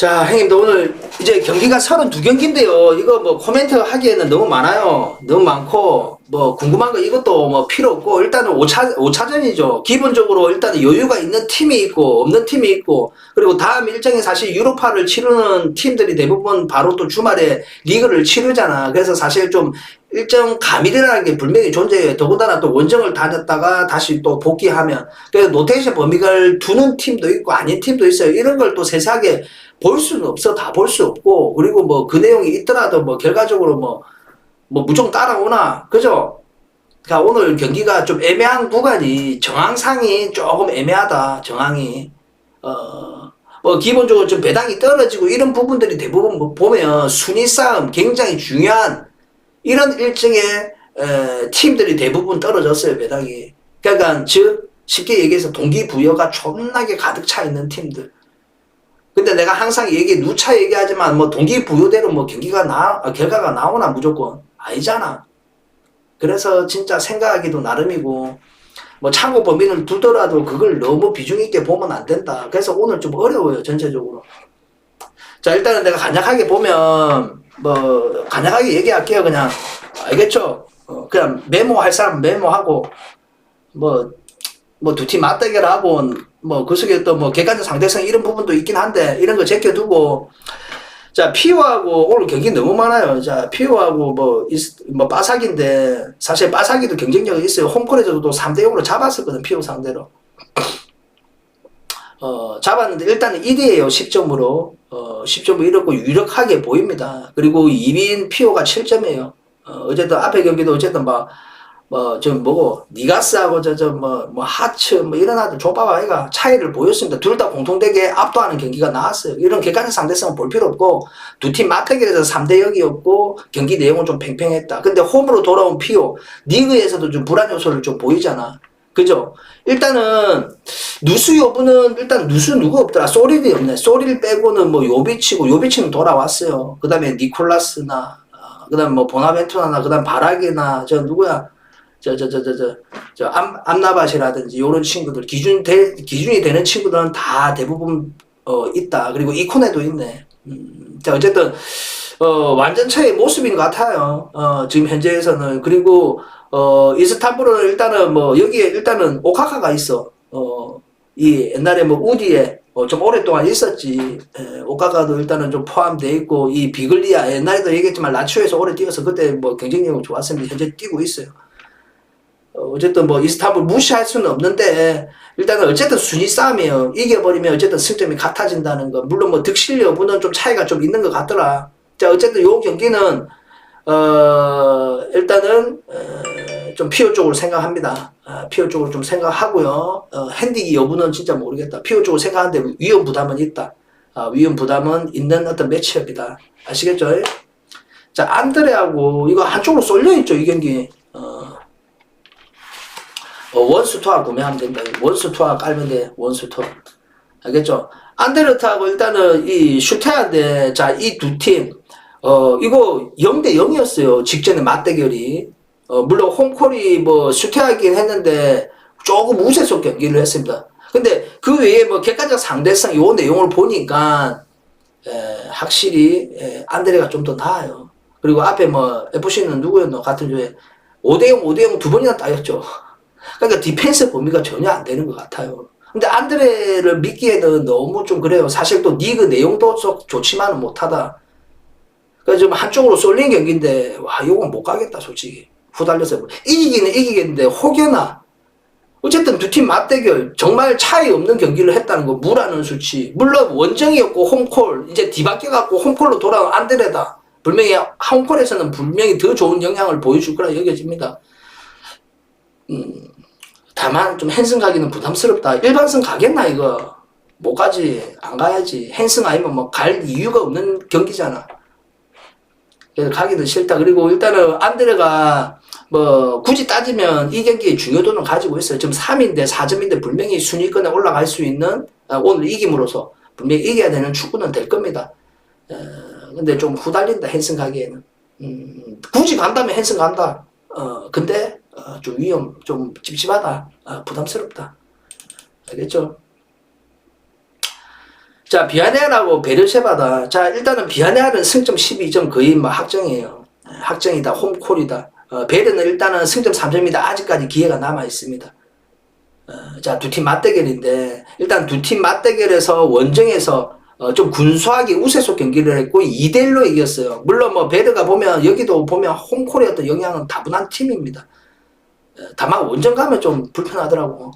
자, 형님들 오늘 이제 경기가 32경기인데요. 이거 뭐 코멘트 하기에는 너무 많아요. 너무 많고, 뭐 궁금한 거 이것도 뭐 필요 없고, 일단은 5차전이죠. 기본적으로 일단은 여유가 있는 팀이 있고, 없는 팀이 있고, 그리고 다음 일정이 사실 유로파를 치르는 팀들이 대부분 바로 또 주말에 리그를 치르잖아. 그래서 사실 좀 일정 가밀이라는 게 분명히 존재해요. 더군다나 또 원정을 다녔다가 다시 또 복귀하면. 그래서 로테이션 범위를 두는 팀도 있고, 아닌 팀도 있어요. 이런 걸 또 세세하게 볼 수는 없어. 다 볼 수 없고, 그리고 뭐 그 내용이 있더라도 뭐 결과적으로 뭐 무조건 따라오나, 그죠? 그러니까 오늘 경기가 좀 애매한 구간이, 정황상이 조금 애매하다, 정황이. 뭐 기본적으로 좀 배당이 떨어지고 이런 부분들이 대부분 뭐 보면 순위 싸움 굉장히 중요한 이런 일정의 팀들이 대부분 떨어졌어요, 배당이. 그러니까 즉 쉽게 얘기해서 동기부여가 존나게 가득 차 있는 팀들. 근데 내가 항상 누차 얘기하지만 뭐 동기부여대로 뭐 결과가 나오나 무조건 아니잖아. 그래서 진짜 생각하기도 나름이고, 뭐 참고 범위를 두더라도 그걸 너무 비중 있게 보면 안 된다. 그래서 오늘 좀 어려워요, 전체적으로. 자, 일단은 내가 간략하게 보면 뭐 간략하게 얘기할게요. 그냥 알겠죠? 그냥 메모할 사람 메모하고, 뭐 두 팀 맞대결하고, 뭐 그 속에 또 뭐 객관적 상대성 이런 부분도 있긴 한데 이런 거 제껴두고, 자, 피오하고 오늘 경기 너무 많아요. 자, 피오하고 뭐 빠삭인데, 사실 빠삭이도 경쟁력이 있어요. 홈콜에서도 3대0으로 잡았었거든, 피오 상대로. 잡았는데 일단은 1위에요, 10점으로. 10점을 잃었고 유력하게 보입니다. 그리고 2위인 피오가 7점이에요. 어쨌든 앞에 경기도 어쨌든 니가스하고 하츠 이런 아들 족밥 아이가 차이를 보였습니다. 둘 다 공통되게 압도하는 경기가 나왔어요. 이런 객관적 상대성은 볼 필요 없고, 두 팀 맞대결에서 3대0이었고 경기 내용은 좀 팽팽했다. 근데 홈으로 돌아온 피오, 리그에서도 좀 불안 요소를 좀 보이잖아. 그죠? 일단은 누수 여부는 일단 누수 누가 없더라. 소릴이 없네. 소릴 빼고는 뭐 요비치는 돌아왔어요. 그 다음에 니콜라스나, 그 다음에 뭐 보나벤투나나, 그 다음 바락이나 누구야? 암나밭이라든지 요런 친구들, 기준이 되는 친구들은 다 대부분 있다. 그리고 이코네도 있네. 자, 어쨌든 완전체의 모습인 것 같아요. 지금 현재에서는. 그리고 이스탄불은 일단은 뭐 여기에 일단은 오카카가 있어. 이 옛날에 뭐 우디에 좀 오랫동안 있었지. 오카카도 일단은 좀 포함되어 있고, 이 비글리아 옛날에도 얘기했지만 라치오에서 오래 뛰어서 그때 뭐 경쟁력은 좋았습니다. 현재 뛰고 있어요. 어쨌든 뭐 이스탄불 무시할 수는 없는데, 일단은 어쨌든 순위 싸움이에요. 이겨버리면 어쨌든 승점이 같아진다는 거. 물론 뭐 득실 여부는 좀 차이가 좀 있는 것 같더라. 자, 어쨌든 요 경기는 일단은 좀 피오 쪽으로 생각합니다. 피오 쪽으로 좀 생각하고요. 핸디기 여부는 진짜 모르겠다. 피오 쪽으로 생각하는데 위험 부담은 있다. 위험 부담은 있는 어떤 매치업이다. 아시겠죠? 자, 안드레하고 이거 한쪽으로 쏠려있죠, 이 경기. 원스투어 구매하면 된다. 원스투어 깔면 돼. 원스투어. 알겠죠? 안데르트하고 일단은 이 슈테한데, 자, 이 두 팀, 이거 0대0이었어요. 직전에 맞대결이. 물론 홈콜이 뭐 슈테하긴 했는데 조금 우세속 경기를 했습니다. 근데 그 외에 뭐 객관적 상대성 요 내용을 보니까, 확실히, 안드레가 좀 더 나아요. 그리고 앞에 뭐, FC는 누구였노? 같은 조에 5대0, 5대0 두 번이나 따였죠. 그러니까 디펜스 범위가 전혀 안 되는 것 같아요. 근데 안드레를 믿기에는 너무 좀 그래요. 사실 또 리그 내용도 좋지만은 못하다. 그래서 좀 한쪽으로 쏠린 경기인데, 와, 이건 못 가겠다, 솔직히. 후달려서. 이기기는 이기겠는데, 혹여나. 어쨌든 두 팀 맞대결, 정말 차이 없는 경기를 했다는 거, 무라는 수치. 물론 원정이었고, 홈콜, 이제 뒤바뀌어갖고 홈콜로 돌아온 안드레다. 분명히, 홈콜에서는 분명히 더 좋은 영향을 보여줄 거라 여겨집니다. 다만 좀 헨승 가기는 부담스럽다. 일반승 가겠나 이거? 못 가지. 안 가야지. 헨승 아니면 뭐 갈 이유가 없는 경기잖아. 그래서 가기는 싫다. 그리고 일단은 안드레가 뭐 굳이 따지면 이 경기의 중요도는 가지고 있어요. 지금 3인데 4점인데 분명히 순위권에 올라갈 수 있는, 오늘 이김으로써 분명히 이겨야 되는 축구는 될 겁니다. 근데 좀 후달린다, 헨승 가기에는. 굳이 간다면 헨승 간다. 근데 좀 좀 찝찝하다. 부담스럽다. 알겠죠? 자, 비아네알하고 베르셰바다. 자, 일단은 비아네알은 승점 12점 거의 뭐 확정이에요. 확정이다. 홈콜이다. 베르는 일단은 승점 3점이다. 아직까지 기회가 남아 있습니다. 자, 두 팀 맞대결인데 일단 두 팀 맞대결에서 원정에서 좀 군수하게 우세속 경기를 했고 2대1로 이겼어요. 물론 뭐 베르가 보면 여기도 보면 홈콜의 어떤 영향은 다분한 팀입니다. 다만 원정 가면 좀 불편하더라고.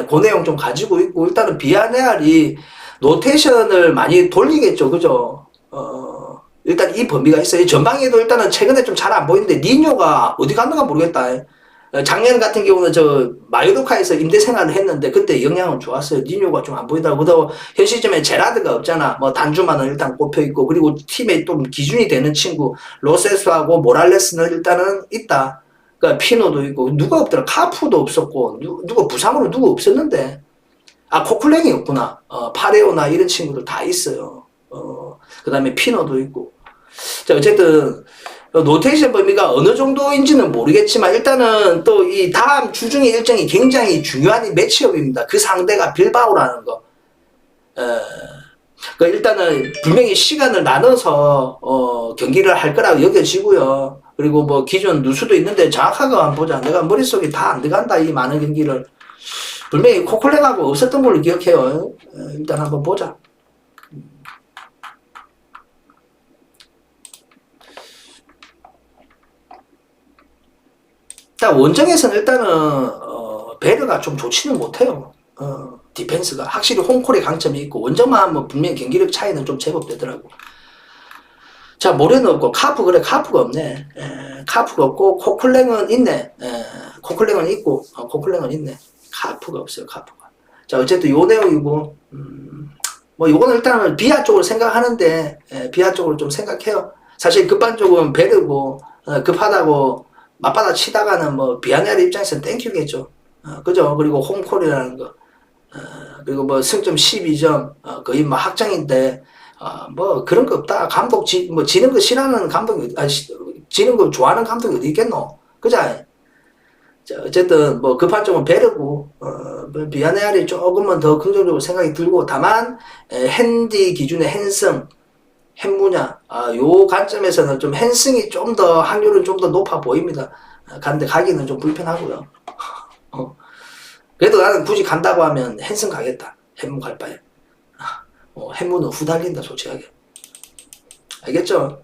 그 내용 좀 가지고 있고 일단은 비아네알이 로테이션을 많이 돌리겠죠. 그죠? 일단 이 범위가 있어요. 전방에도 일단은 최근에 좀 잘 안 보이는데 니뇨가 어디 갔는가 모르겠다. 작년 같은 경우는 저 마요르카에서 임대 생활을 했는데 그때 영향은 좋았어요. 니뇨가 좀 안 보이더라고. 그리고 현 시점에 제라드가 없잖아. 뭐 단주만은 일단 꼽혀 있고 그리고 팀에 좀 기준이 되는 친구 로세스하고 모랄레스는 일단은 있다. 그러니까 피노도 있고 누가 없더라. 카푸도 없었고 누가 부상으로 누가 없었는데 코클랭이 없구나. 파레오나 이런 친구들 다 있어요. 그 다음에 피노도 있고. 자, 어쨌든 로테이션 범위가 어느 정도인지는 모르겠지만 일단은 또 이 다음 주중의 일정이 굉장히 중요한 매치업입니다. 그 상대가 빌바오라는 거. 그러니까 일단은 분명히 시간을 나눠서 경기를 할 거라고 여겨지고요. 그리고 뭐 기존 누수도 있는데 정확하게 한번 보자. 내가 머릿속에 다 안 들어간다 이 많은 경기를. 분명히 코클랭하고 없었던 걸로 기억해요. 일단 한번 보자. 일단 원정에서는 일단은 베르가 좀 좋지는 못해요. 디펜스가 확실히 홈콜의 강점이 있고 원정만 하면 분명히 경기력 차이는 좀 제법 되더라고. 자, 모레는 없고 카프 그래 카프가 없네. 카프가 없고 코클랭은 있네. 코클랭은 있고 코클랭은 있네. 카프가 없어요. 카프가. 자, 어쨌든 요 내용이고 뭐 요거는 일단은 비하 쪽으로 생각하는데 비하 쪽으로 좀 생각해요. 사실 급한 쪽은 베르고 급하다고 맞받아 치다가는 뭐 비아네알 입장에서는 땡큐겠죠. 그죠? 그리고 홈콜이라는 거. 그리고 뭐 승점 12점 거의 뭐 확정인데 뭐 그런 거 없다. 감독 뭐 지는 거 싫어하는 감독이 지는 거 좋아하는 감독이 어디 있겠노? 그자. 자, 어쨌든 뭐 급한 쪽은 베르고 뭐 비아네알이 조금만 더 긍정적으로 생각이 들고 다만 핸디 기준의 핸승 햄무냐 요 관점에서는 좀 핸승이 좀 더 확률은 좀 더 높아 보입니다. 간데 가기는 좀 불편하고요. 그래도 나는 굳이 간다고 하면 핸승 가겠다. 햄무 갈 바에. 햄무는 후달린다 솔직하게. 알겠죠?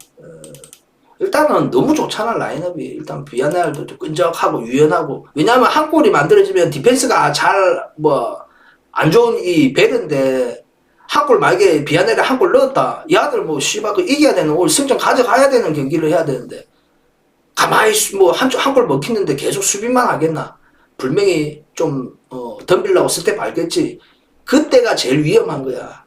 일단은 너무 좋잖아 라인업이. 일단 비아네알도 좀 끈적하고 유연하고. 왜냐하면 한 골이 만들어지면 디펜스가 잘 뭐 안 좋은 이 베르인데 한 골 만약에 비아네알에 한 골 넣었다. 이 아들 뭐 씨발 그 이겨야 되는 오늘 승점 가져가야 되는 경기를 해야 되는데 가만히 뭐 한 골 먹히는데 계속 수비만 하겠나? 분명히 좀 덤빌라고 스텝 알겠지. 그때가 제일 위험한 거야.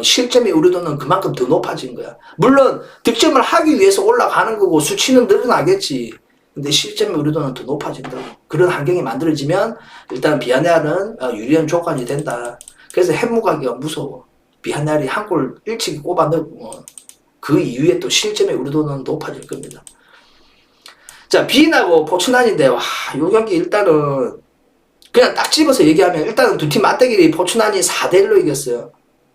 실점의 우려도는 그만큼 더 높아진 거야. 물론 득점을 하기 위해서 올라가는 거고 수치는 늘어나겠지. 근데 실점의 우려도는 더 높아진다고. 그런 환경이 만들어지면 일단 비아네알은 유리한 조건이 된다. 그래서 햄무가기가 무서워. 비아네알이 한 골 일찍 꼽아 넣고 그 이후에 또 실점의 우려도는 높아질 겁니다. 자, 비인하고 포츠난인데 와, 요 경기 일단은 그냥 딱 집어서 얘기하면 일단은 두 팀 맞대결이 포츠난이 4대1로 이겼어요.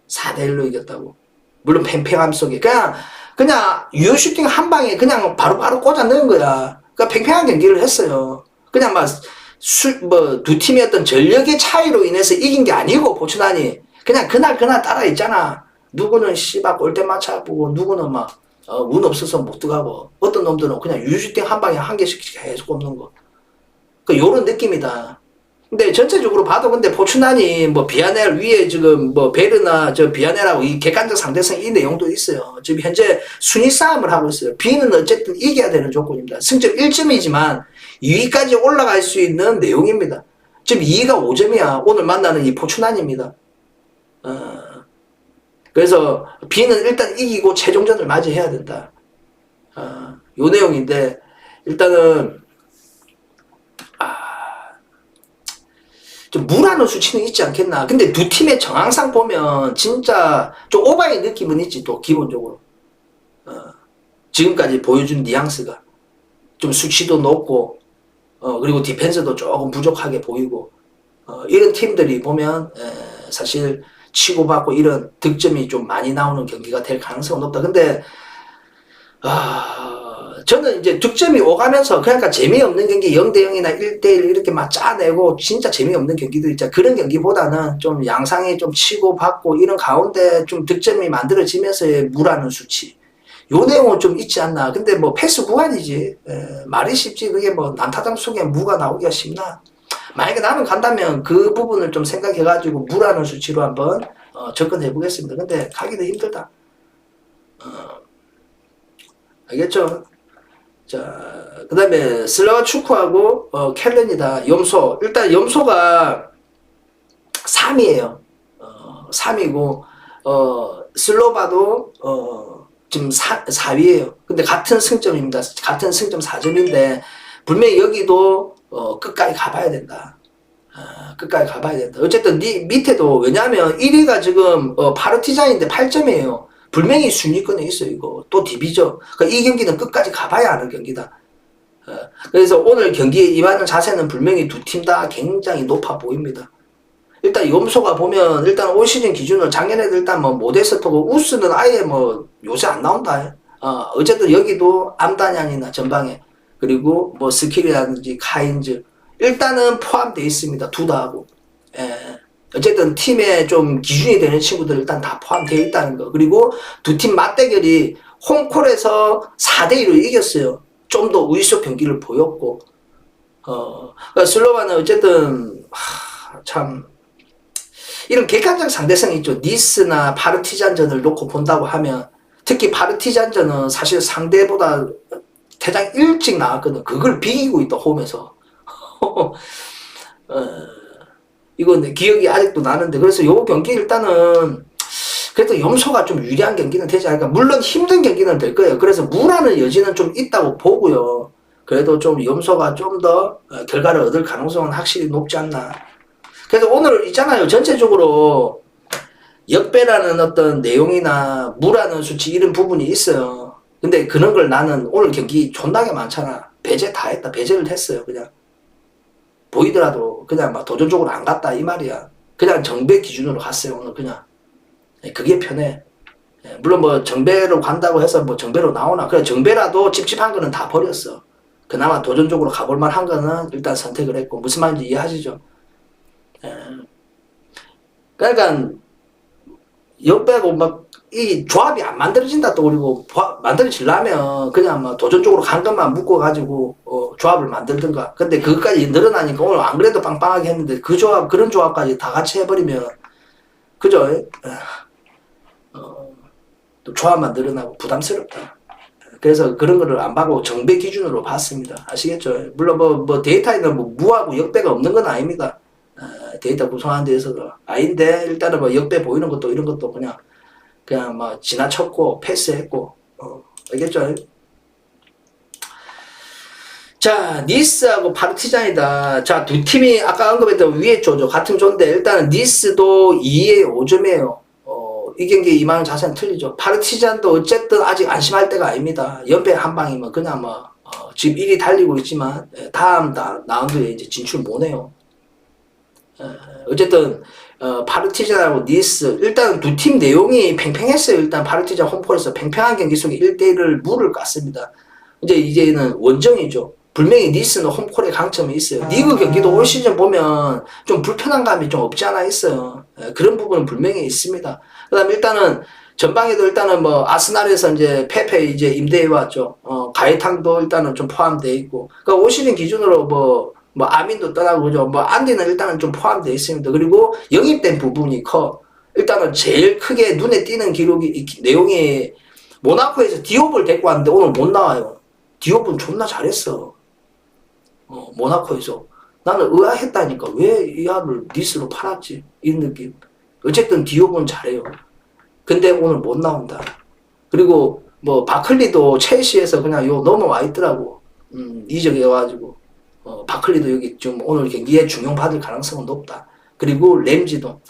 4대1로 이겼다고. 물론 팽팽함 속에 그냥 유효 슈팅 한 방에 그냥 바로 꽂아 넣은 거야. 그러니까 팽팽한 경기를 했어요. 그냥 뭐 두 팀의 어떤 전력의 차이로 인해서 이긴 게 아니고 포츠난이 그냥 그날 따라 있잖아. 누구는 씨발 골대 맞춰보고 누구는 막 운 없어서 못 들어가고 어떤 놈들은 그냥 유효 슈팅 한 방에 한 개씩 계속 꼽는 거. 그 요런 느낌이다. 근데 전체적으로 봐도 근데 포츠난이 뭐 비아넬 위에 지금 뭐 베르나 저 비아넬하고 이 객관적 상대성 이 내용도 있어요. 지금 현재 순위 싸움을 하고 있어요. B는 어쨌든 이겨야 되는 조건입니다. 승점 1점이지만 2위까지 올라갈 수 있는 내용입니다. 지금 2위가 5점이야. 오늘 만나는 이 포츠난입니다. 그래서 B는 일단 이기고 최종전을 맞이해야 된다. 요 내용인데 일단은 좀 무라는 수치는 있지 않겠나. 근데 두 팀의 정황상 보면 진짜 좀 오바의 느낌은 있지. 또 기본적으로 지금까지 보여준 뉘앙스가 좀 수치도 높고 그리고 디펜스도 조금 부족하게 보이고 이런 팀들이 보면 사실 치고받고 이런 득점이 좀 많이 나오는 경기가 될 가능성은 높다. 근데 저는 이제 득점이 오가면서 그러니까 재미없는 경기 0대 0이나 1대 1 이렇게 막 짜내고 진짜 재미없는 경기도 있죠. 그런 경기보다는 좀 양상이 좀 치고받고 이런 가운데 좀 득점이 만들어지면서의 무라는 수치. 요 내용은 좀 있지 않나. 근데 뭐 패스 구간이지. 말이 쉽지. 그게 뭐 난타장 속에 무가 나오기가 쉽나. 만약에 나는 간다면 그 부분을 좀 생각해가지고 무라는 수치로 한번 접근해 보겠습니다. 근데 가기도 힘들다. 알겠죠? 자, 그 다음에 슬라와 축구하고 켈렌이다. 염소. 일단 염소가 3위에요. 3위고 슬로바도 지금 4위에요. 근데 같은 승점입니다. 같은 승점 4점인데 분명히 여기도 끝까지 가봐야 된다. 끝까지 가봐야 된다. 어쨌든 밑에도 왜냐하면 1위가 지금 파르티잔인데 8점이에요. 분명히 순위권에 있어요. 이거 또 디비죠. 그러니까 이 경기는 끝까지 가봐야 하는 경기다. 그래서 오늘 경기에 임하는 자세는 분명히 두 팀 다 굉장히 높아 보입니다. 일단 염소가 보면 일단 올 시즌 기준으로 작년에도 일단 뭐 모데스토고 우스는 아예 뭐 요새 안 나온다. 어쨌든 여기도 암다냥이나 전방에 그리고 뭐 스킬이라든지 카인즈 일단은 포함되어 있습니다. 둘 다 하고. 어쨌든 팀에 좀 기준이 되는 친구들 일단 다 포함되어 있다는 거. 그리고 두 팀 맞대결이 홈콜에서 4대2로 이겼어요. 좀 더 우위적 경기를 보였고. 그러니까 슬로바는 어쨌든 참 이런 객관적 상대성이 있죠. 니스나 파르티잔전을 놓고 본다고 하면 특히 파르티잔전은 사실 상대보다 대장 일찍 나왔거든. 그걸 비기고 있다 홈에서. 이건 기억이 아직도 나는데 그래서 요 경기 일단은 그래도 염소가 좀 유리한 경기는 되지 않을까. 물론 힘든 경기는 될 거예요. 그래서 무라는 여지는 좀 있다고 보고요. 그래도 좀 염소가 좀 더 결과를 얻을 가능성은 확실히 높지 않나. 그래서 오늘 있잖아요. 전체적으로 역배라는 어떤 내용이나 무라는 수치 이런 부분이 있어요. 근데 그런 걸 나는 오늘 경기 존나게 많잖아. 배제 다 했다. 배제를 했어요. 그냥 보이더라도 그냥 막 도전적으로 안 갔다 이 말이야. 그냥 정배 기준으로 갔어요. 오늘 그냥 그게 편해. 물론 뭐 정배로 간다고 해서 뭐 정배로 나오나. 그래 정배라도 찝찝한 거는 다 버렸어. 그나마 도전적으로 가볼 만한 거는 일단 선택을 했고. 무슨 말인지 이해하시죠? 그러니까 역배고 막 이 조합이 안 만들어진다 또. 그리고 만들어지려면 그냥 뭐 도전적으로 간 것만 묶어가지고 조합을 만들든가. 근데 그것까지 늘어나니까 오늘 안 그래도 빵빵하게 했는데 그 조합 그런 조합까지 다 같이 해버리면 그죠? 또 조합만 늘어나고 부담스럽다. 그래서 그런 거를 안 봐고 정배 기준으로 봤습니다. 아시겠죠? 물론 뭐 데이터에는 뭐 무하고 역배가 없는 건 아닙니다. 데이터 구성하는 데 있어서 아닌데 일단은 뭐 역배 보이는 것도 이런 것도 그냥 뭐 지나쳤고 패스했고 알겠죠? 자 니스하고 파르티잔이다. 자 두 팀이 아까 언급했던 위에 조죠. 같은 조인데 일단은 니스도 2에 5점이에요. 이 경기에 임하는 자세는 틀리죠. 파르티잔도 어쨌든 아직 안심할 때가 아닙니다. 연패 한 방이면 그냥 뭐 지금 1위 달리고 있지만 다음 라운드에 이제 진출 못해요. 어쨌든 파르티잔하고 니스 일단 두 팀 내용이 팽팽했어요. 일단 파르티잔 홈콜에서 팽팽한 경기 속에 1대1을 물을 깠습니다. 이제는 원정이죠. 분명히 니스는 홈콜에 강점이 있어요. 리그 경기도 올 시즌 보면 좀 불편한 감이 좀 없지 않아 있어요. 그런 부분은 분명히 있습니다. 그 다음에 일단은 전방에도 일단은 뭐 아스날에서 이제 페페 이제 임대해 왔죠. 가이탕도 일단은 좀 포함되어 있고. 그러니까 올 시즌 기준으로 뭐 아민도 떠나고 그죠. 뭐 안디는 일단은 좀 포함되어 있습니다. 그리고 영입된 부분이 커. 일단은 제일 크게 눈에 띄는 기록이 내용이 모나코에서 디옵을 데리고 왔는데 오늘 못 나와요. 디옵은 존나 잘했어. 모나코에서. 나는 의아했다니까. 왜 이 아를 니스로 팔았지? 이런 느낌. 어쨌든 디옵은 잘해요. 근데 오늘 못 나온다. 그리고 뭐 바클리도 첼시에서 그냥 요 넘어와 있더라고. 이적해가지고. 바클리도 여기 좀 오늘 경기에 중용받을 가능성은 높다. 그리고 램지도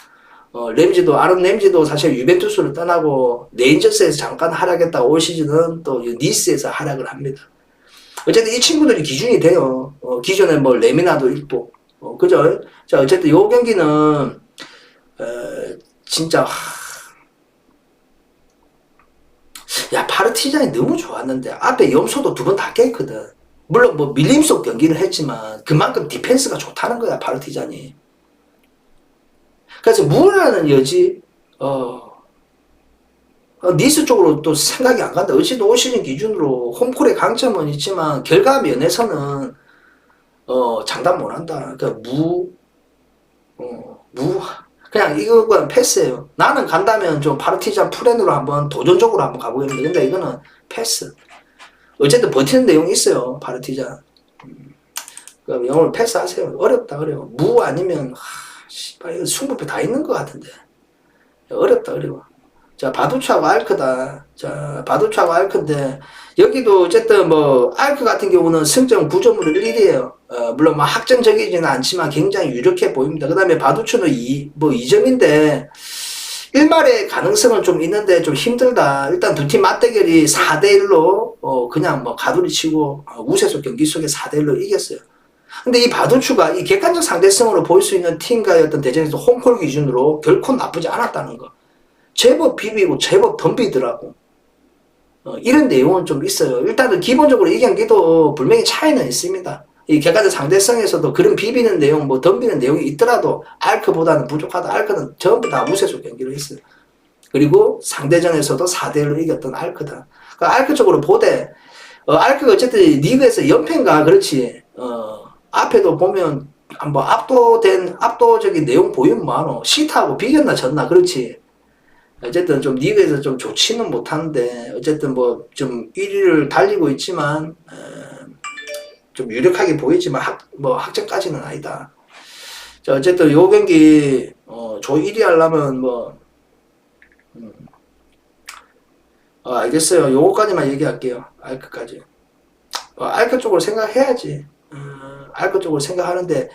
아론 램지도 사실 유벤투스를 떠나고 레인저스에서 잠깐 활약했다가 올 시즌은 또 니스에서 활약을 합니다. 어쨌든 이 친구들이 기준이 돼요. 기존에 뭐 레미나도 있고 그죠? 자 어쨌든 요 경기는 진짜 야 파르티잔이 너무 좋았는데 앞에 염소도 두 번 다 깼거든. 물론 뭐 밀림 속 경기를 했지만 그만큼 디펜스가 좋다는 거야 파르티잔이. 그래서 무라는 여지 니스 쪽으로 또 생각이 안 간다. 어찌도 올 시즌 기준으로 홈콜의 강점은 있지만 결과 면에서는 장담 못한다. 그러니까 무 그냥 이거는 패스예요. 나는 간다면 좀 파르티잔 프렌으로 한번 도전적으로 한번 가보겠는데 근데 이거는 패스. 어쨌든 버티는 내용이 있어요 파르티잔. 그럼 영어를 패스하세요. 어렵다 어려워. 무 아니면 씨발 이거 승부표 다 있는 것 같은데 어렵다 어려워. 자 바두차하고 알크다. 자 바두차하고 알크인데 여기도 어쨌든 뭐 알크 같은 경우는 승점 9점으로 1위에요. 물론 뭐 확정적이지는 않지만 굉장히 유력해 보입니다. 그 다음에 바두초는 2점인데 1말의 가능성은 좀 있는데 좀 힘들다. 일단 두 팀 맞대결이 4대1로 그냥 뭐 가두리 치고 우세소 경기 속에 4대1로 이겼어요. 근데 이 바두추가 이 객관적 상대성으로 보일 수 있는 팀과의 어떤 대전에서 홈콜 기준으로 결코 나쁘지 않았다는 거. 제법 비비고 제법 덤비더라고. 이런 내용은 좀 있어요. 일단은 기본적으로 이 경기도 분명히 차이는 있습니다. 이 객관적 상대성에서도 그런 비비는 내용, 뭐 덤비는 내용이 있더라도 알크보다는 부족하다. 알크는 전부 다 우세소 경기를 했어요. 그리고 상대전에서도 4대1로 이겼던 알크다. 그러니까 알크 쪽으로 보되 알크가 어쨌든 리그에서 연패인가 그렇지. 앞에도 보면 뭐 압도적인 내용 보이면 뭐하노. 시타하고 비겼나 졌나 그렇지. 어쨌든 좀 리그에서 좀 좋지는 못하는데 어쨌든 뭐 좀 1위를 달리고 있지만 좀 유력하게 보이지만 뭐 확정까지는 아니다. 자 어쨌든 요 경기 조 1위 하려면 뭐 알겠어요. 요거까지만 얘기할게요. 알크까지. 알크 쪽으로 생각해야지. 알크 쪽으로 생각하는데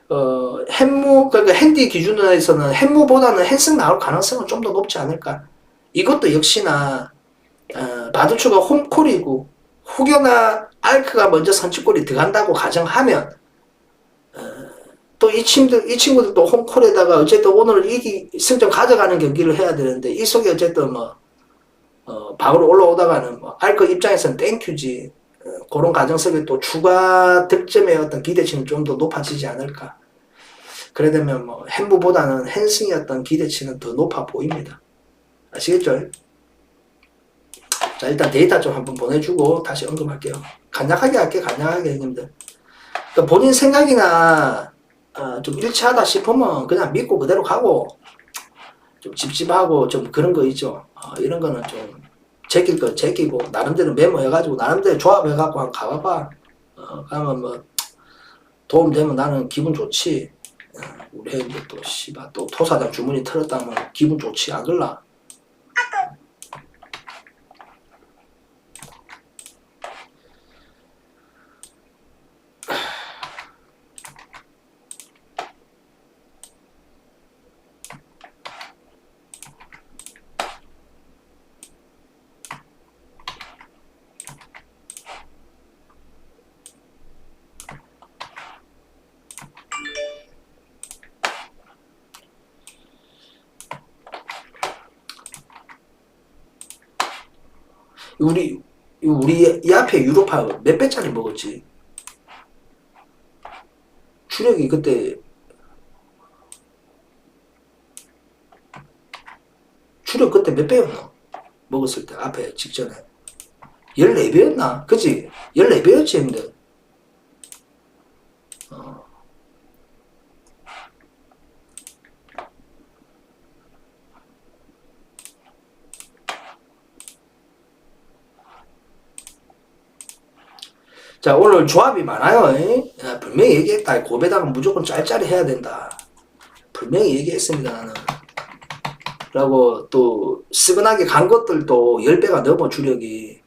그러니까 핸디 기준에서는 햄무보다는 헨슨 나올 가능성은 좀 더 높지 않을까. 이것도 역시나 바두추가 홈콜이고 혹여나 알크가 먼저 선취골이 들어간다고 가정하면 또 이 친구들도 홈콜에다가 어쨌든 오늘 승점 가져가는 경기를 해야 되는데 이 속에 어쨌든 뭐 방으로 올라오다가는 뭐 알크 입장에서는 땡큐지. 그런 가정 속에 또 추가 득점의 어떤 기대치는 좀 더 높아지지 않을까. 그래 되면 뭐 햄무보다는 헨승의 어떤 기대치는 더 높아 보입니다. 아시겠죠? 자 일단 데이터 좀 한번 보내주고 다시 언급할게요. 간략하게 할게요. 간략하게 형님들. 그러니까 본인 생각이나 좀 일치하다 싶으면 그냥 믿고 그대로 가고 좀 찝찝하고 좀 그런 거 있죠. 이런 거는 좀 제낄 건 제끼고 나름대로 메모해가지고 나름대로 조합해갖고 한번 가봐봐. 가면 뭐 도움되면 나는 기분 좋지. 우리 애들 또 씨발 또 토사장 주문이 틀었다면 기분 좋지 안 그럴라? 우리 이 앞에 유로파 몇 배짜리 먹었지? 추력이 그때 추력 그때 몇 배였나? 먹었을 때 앞에 직전에 14배였나? 그치? 14배였지 형들. 자 오늘 조합이 많아요. 야, 분명히 얘기했다. 고배당은 무조건 짤짤이 해야 된다. 분명히 얘기했습니다 나는. 라고 또 쓰근하게 간 것들도 10배가 넘어 주력이.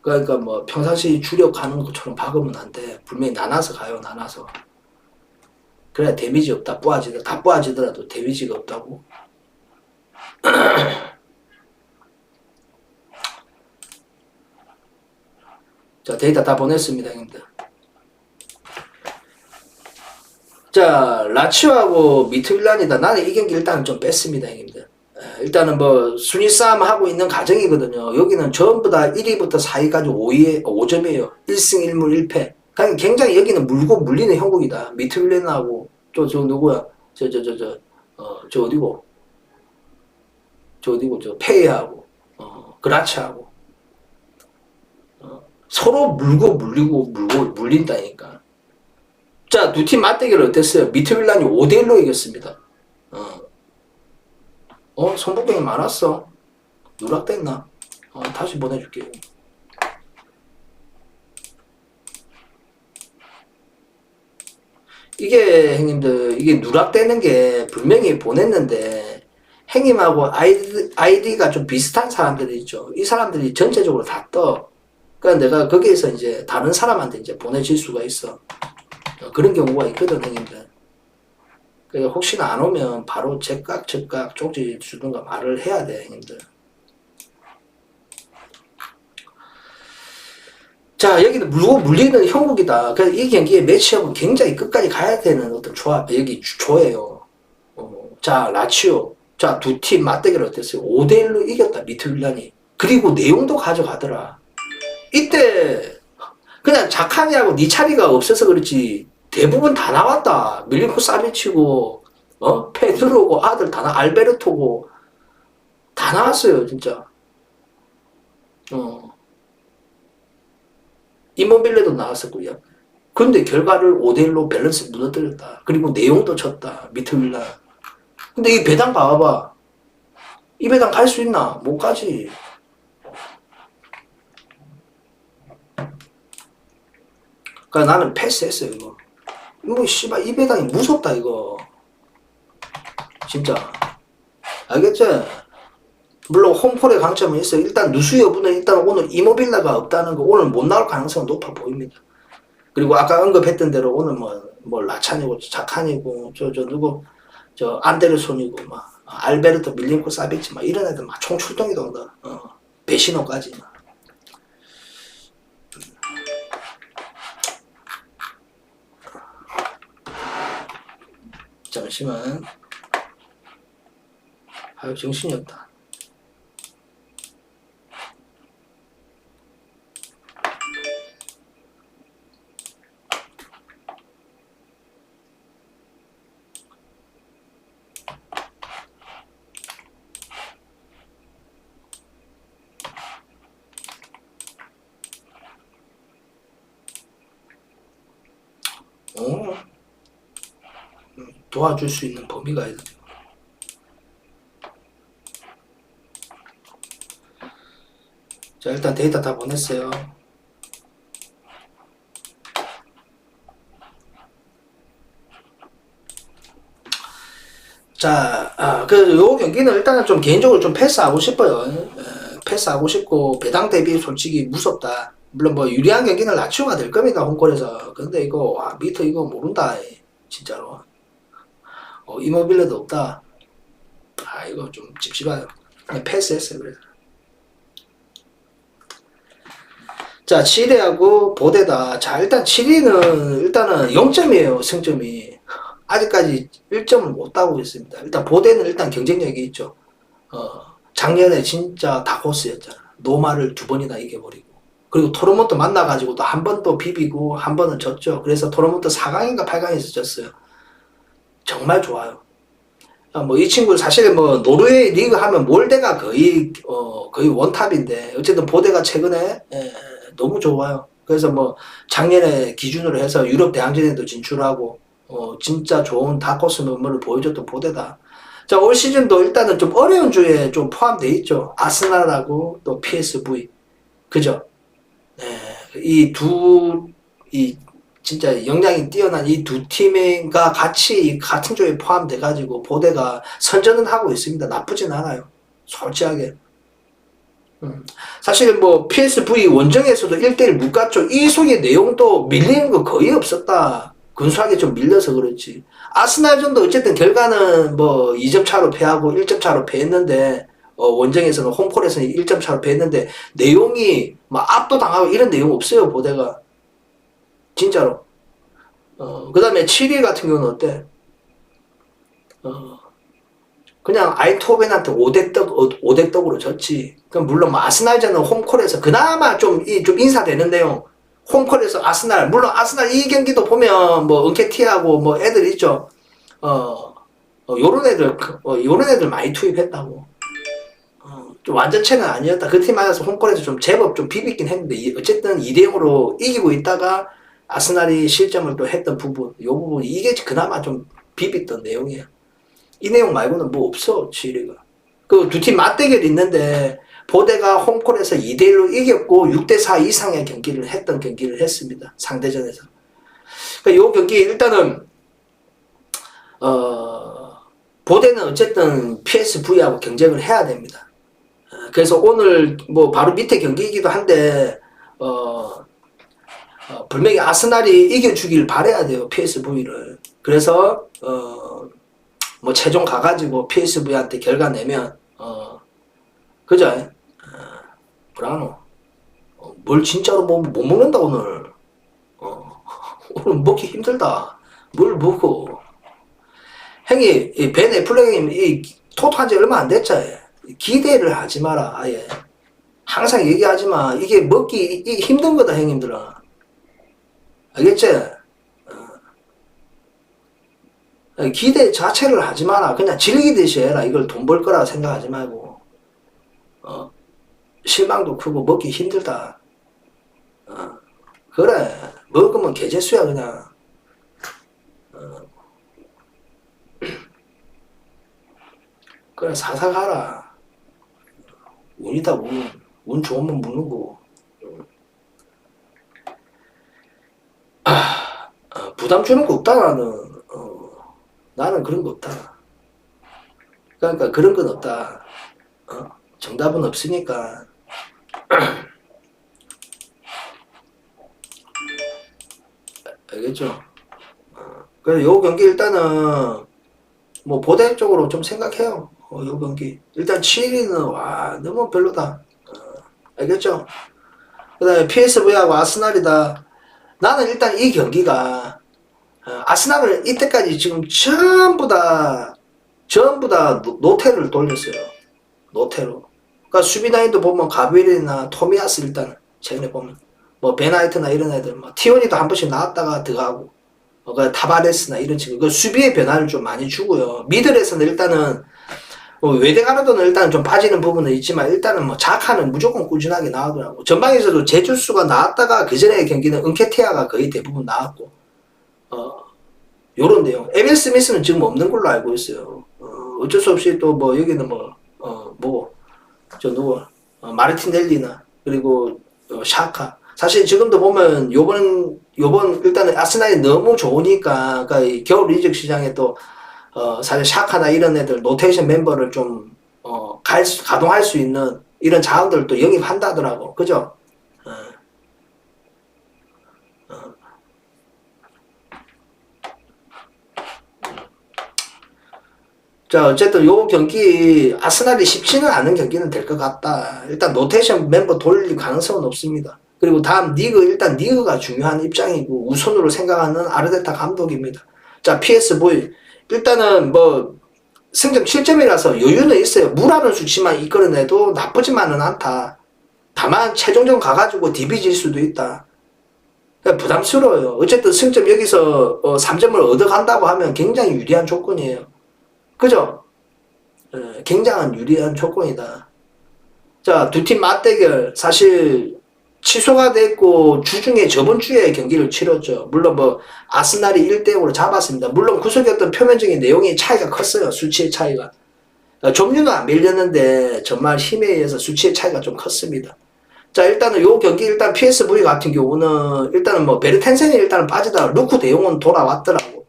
그러니까 뭐 평상시 주력 가는 것처럼 박으면 안 돼. 분명히 나눠서 가요. 나눠서. 그래야 데미지 없다. 다 뿌아지더라도 데미지가 없다고. 자 데이터 다 보냈습니다 형님들. 자, 라치오하고 미트밀란이다. 나는 이 경기 일단은 좀 뺐습니다, 형님들. 일단은 뭐 순위 싸움 하고 있는 과정이거든요. 여기는 전부 다 1위부터 4위까지 5점이에요. 1승 1무 1패. 그러니까 굉장히 여기는 물고 물리는 형국이다. 미트밀란하고 저 누구야? 저 어디고? 저 페이하고 그라치하고 서로 물고 물리고 물고 물린다니까. 자, 두 팀 맞대결 어땠어요? 미트밀란이 5대1로 이겼습니다. 손목병이 많았어. 누락됐나? 다시 보내줄게요. 이게 형님들, 이게 누락되는 게 분명히 보냈는데 형님하고 아이디가 좀 비슷한 사람들이 있죠. 이 사람들이 전체적으로 다 떠. 그러니까 내가 거기에서 이제 다른 사람한테 이제 보내질 수가 있어. 그런 경우가 있거든, 형님들. 그러니까 혹시나 안 오면 바로 즉각 쪽지 주든가 말을 해야 돼, 형님들. 자, 여기는 물고 물리는 형국이다. 그래서 이 경기의 매치업은 굉장히 끝까지 가야 되는 어떤 조합, 여기 조예요. 자, 라치오. 자, 두 팀 맞대결 어땠어요? 5대1로 이겼다, 미트밀란이. 그리고 내용도 가져가더라. 이때, 그냥 자카니하고 니차리가 없어서 그렇지, 대부분 다 나왔다. 밀리코 사비치고, 페드로고, 아들 알베르토고, 다 나왔어요, 진짜. 이모빌레도 나왔었고요. 근데 결과를 5대1로 밸런스 무너뜨렸다. 그리고 내용도 쳤다. 미트밀란. 근데 이 배당 봐봐. 이 배당 갈 수 있나? 못 가지. 그러니까 나는 패스했어요, 이거. 씨발, 이 배당이 무섭다, 이거. 진짜. 알겠지? 물론 홈콜의 강점은 있어요. 일단 누수 여부는 일단 오늘 이모빌라가 없다는 거, 오늘 못 나올 가능성은 높아 보입니다. 그리고 아까 언급했던 대로 오늘 뭐 라찬이고 자칸이고 누구 안데르손이고 알베르토 밀린코 사비치 이런 애들 총출동이 돈다. 베시노까지 잠시만. 아유, 정신이 없다. 도와줄 수 있는 범위가 있어요. 자, 일단 데이터 다 보냈어요. 자, 요 경기는 일단은 좀 개인적으로 좀 패스하고 싶어요. 패스하고 싶고, 배당 대비 솔직히 무섭다. 물론 뭐 유리한 경기는 라치오가 될 겁니다, 홈콜에서. 근데 이거, 미터 이거 모른다, 진짜로. 이모빌레도 없다. 이거 좀 찝찝해요. 그냥 패스했어요, 그래서. 자, 7위하고 보대다. 자, 일단 7위는 일단은 0점이에요, 승점이. 아직까지 1점을 못 따고 있습니다. 일단 보대는 일단 경쟁력이 있죠. 작년에 진짜 다코스였잖아. 노마를 2번이나 이겨버리고. 그리고 토르몬토 만나가지고도 한 번 또 비비고 한 번은 졌죠. 그래서 토르몬토 4강인가 8강에서 졌어요. 정말 좋아요. 이 친구 사실 노르웨이 리그 하면 몰대가 거의 원탑인데 어쨌든 보대가 최근에 너무 좋아요. 그래서 작년에 기준으로 해서 유럽 대항전에도 진출하고 진짜 좋은 다코스 면모를 보여줬던 보대다. 자, 올 시즌도 일단은 좀 어려운 주에 좀 포함되어 있죠. 아스날하고 또 PSV. 그죠? 진짜 역량이 뛰어난 이 두 팀과 같이 같은 조에 포함돼가지고 보대가 선전은 하고 있습니다. 나쁘진 않아요. 솔직하게. 사실 PSV 원정에서도 1대1 못 갔죠. 이 속의 내용도 밀리는 거 거의 없었다. 근소하게 좀 밀려서 그렇지. 아스날전도 어쨌든 결과는 2점 차로 패하고 1점 차로 패했는데 원정에서는 홈콜에서는 1점 차로 패했는데 내용이 압도당하고 이런 내용 없어요. 보대가 진짜로. 그 다음에 7위 같은 경우는 어때? 그냥 아인토벤한테 5대 떡으로 졌지. 그럼 물론 뭐 아스날전은 홈콜에서 그나마 좀 인사되는데요. 홈콜에서 아스날, 물론 아스날 이 경기도 보면 뭐 은케티하고 뭐 애들 있죠. 요런 애들 많이 투입했다고. 좀 완전체는 아니었다. 그 팀 맞아서 홈콜에서 좀 제법 좀 비비긴 했는데, 어쨌든 2대0으로 이기고 있다가 아스날이 실점을 또 했던 부분, 요 부분, 이게 그나마 좀 비비던 내용이야. 이 내용 말고는 뭐 없어, 지리가. 그 두 팀 맞대결이 있는데, 보대가 홈콜에서 2대1로 이겼고, 6대4 이상의 경기를 했습니다. 상대전에서. 그러니까 요 경기 일단은, 보대는 어쨌든 PSV하고 경쟁을 해야 됩니다. 그래서 오늘 뭐 바로 밑에 경기이기도 한데, 분명히 아스날이 이겨주길 바라야 돼요, PSV를. 그래서, 뭐 최종 가가지고 PSV한테 결과 내면, 그죠? 뭐라노? 뭘 진짜로 못 먹는다, 오늘. 오늘 먹기 힘들다. 뭘 먹고. 형이, 벤 애플렉 형님, 토토한 지 얼마 안 됐잖아요. 기대를 하지 마라, 아예. 항상 얘기하지 마. 이게 먹기 힘든 거다, 형님들아. 알겠지? 기대 자체를 하지 마라. 그냥 즐기듯이 해라. 이걸 돈 벌 거라 생각하지 말고. 실망도 크고 먹기 힘들다. 그래. 먹으면 개재수야, 그냥. 그래, 사사 가라. 운이다, 운. 운 좋으면 묻는 거고. 부담 주는 거 없다, 나는. 나는 그런 거 없다. 그러니까 그런 건 없다. 정답은 없으니까. 알겠죠? 그래서 요 경기 일단은 뭐 보대 쪽으로 좀 생각해요. 요 경기. 일단 7위는 와 너무 별로다. 알겠죠? 그 다음에 PSV하고 아스날이다. 나는 일단 이 경기가 아스날을 이때까지 지금 전부 다 노테를 돌렸어요. 노테로. 그러니까 수비 라인도 보면 가비리나 토미야스 일단 최근에 보면 뭐 베나이트나 이런 애들 뭐 티오니도 한 번씩 나왔다가 들어가고 그 타바레스나 이런 친구 그 수비의 변화를 좀 많이 주고요. 미들에서는 일단은 외대가르도는 일단 좀 빠지는 부분은 있지만 일단은 뭐 자카는 무조건 꾸준하게 나오더라고. 전방에서도 제주스가 나왔다가 그 전에 경기는 은케티아가 거의 대부분 나왔고 요런 내용. 에밀 스미스는 지금 없는 걸로 알고 있어요. 어쩔 수 없이 또 뭐 여기는 누구 마르티넬리나 그리고 샤카. 사실 지금도 보면 요번 일단은 아스날이 너무 좋으니까 그러니까 겨울 이적 시장에 또 사실 샤카나 이런 애들 로테이션 멤버를 좀 가동할 수 있는 이런 자원들도 영입한다더라고. 그죠? 자, 어쨌든 요 경기 아스날이 쉽지는 않은 경기는 될 것 같다. 일단 로테이션 멤버 돌릴 가능성은 없습니다. 그리고 다음 일단 리그가 중요한 입장이고 우선으로 생각하는 아르테타 감독입니다. 자, PSV 일단은 뭐 승점 7점이라서 여유는 있어요. 무라는 수치만 이끌어내도 나쁘지만은 않다. 다만 최종전 가가지고 디비질 수도 있다. 부담스러워요. 어쨌든 승점 여기서 3점을 얻어간다고 하면 굉장히 유리한 조건이에요. 그죠? 굉장한 유리한 조건이다. 자, 두 팀 맞대결 사실 취소가 됐고 주중에 저번 주에 경기를 치렀죠. 물론 뭐 아스날이 1대0으로 잡았습니다. 물론 구석이었던 표면적인 내용이 차이가 컸어요. 수치의 차이가. 점유는 안 밀렸는데 정말 힘에 의해서 수치의 차이가 좀 컸습니다. 자, 일단은 요 경기 일단 PSV 같은 경우는 일단은 뭐 베르텐센이 일단은 빠지다가 루크 대용은 돌아왔더라고.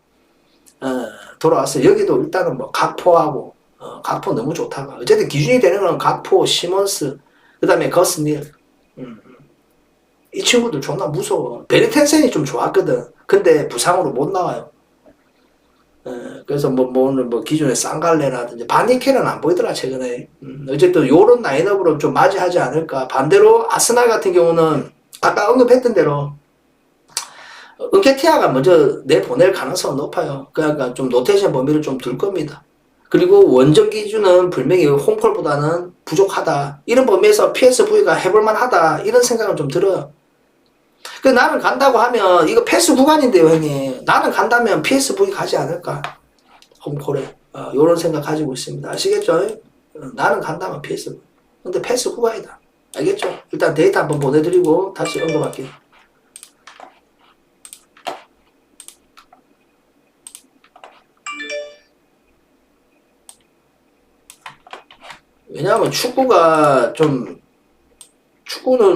돌아왔어요. 여기도 일단은 뭐 각포하고 각포 너무 좋다가 어쨌든 기준이 되는 건 각포, 시몬스, 그 다음에 거스닐. 이 친구들 존나 무서워. 베르텐센이 좀 좋았거든. 근데 부상으로 못 나와요. 그래서 오늘 기존에 쌍갈레라든지 바니켈은 안 보이더라 최근에. 어쨌든 요런 라인업으로 좀 맞이하지 않을까. 반대로 아스날 같은 경우는 아까 언급했던 대로 은케티아가 먼저 내보낼 가능성은 높아요. 그러니까 좀 로테이션 범위를 좀 둘 겁니다. 그리고 원정 기준은 분명히 홈콜보다는 부족하다. 이런 범위에서 PSV가 해볼만 하다. 이런 생각은 좀 들어요. 그 나는 간다고 하면 이거 패스 구간인데요, 형님. 나는 간다면 PSV 가지 않을까? 홈콜에. 요런 생각 가지고 있습니다. 아시겠죠? 나는 간다면 PSV. 근데 패스 구간이다. 알겠죠? 일단 데이터 한번 보내드리고 다시 언급할게요. 왜냐하면 축구는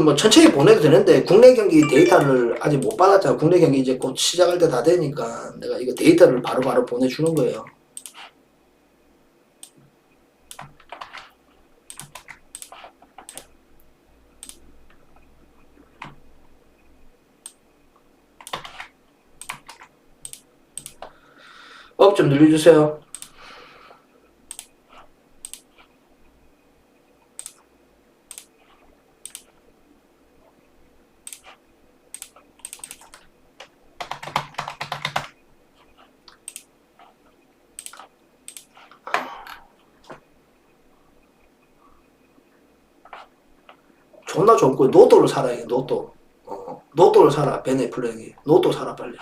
뭐 천천히 보내도 되는데 국내 경기 데이터를 아직 못 받았잖아. 국내 경기 이제 곧 시작할 때 다 되니까 내가 이거 데이터를 바로바로 보내주는 거예요. 업 좀 늘려주세요. 존나 좋은 거 노또를 사라. 이게 노또. 노또를 사라. 베네플랭이 노또 사라 빨리.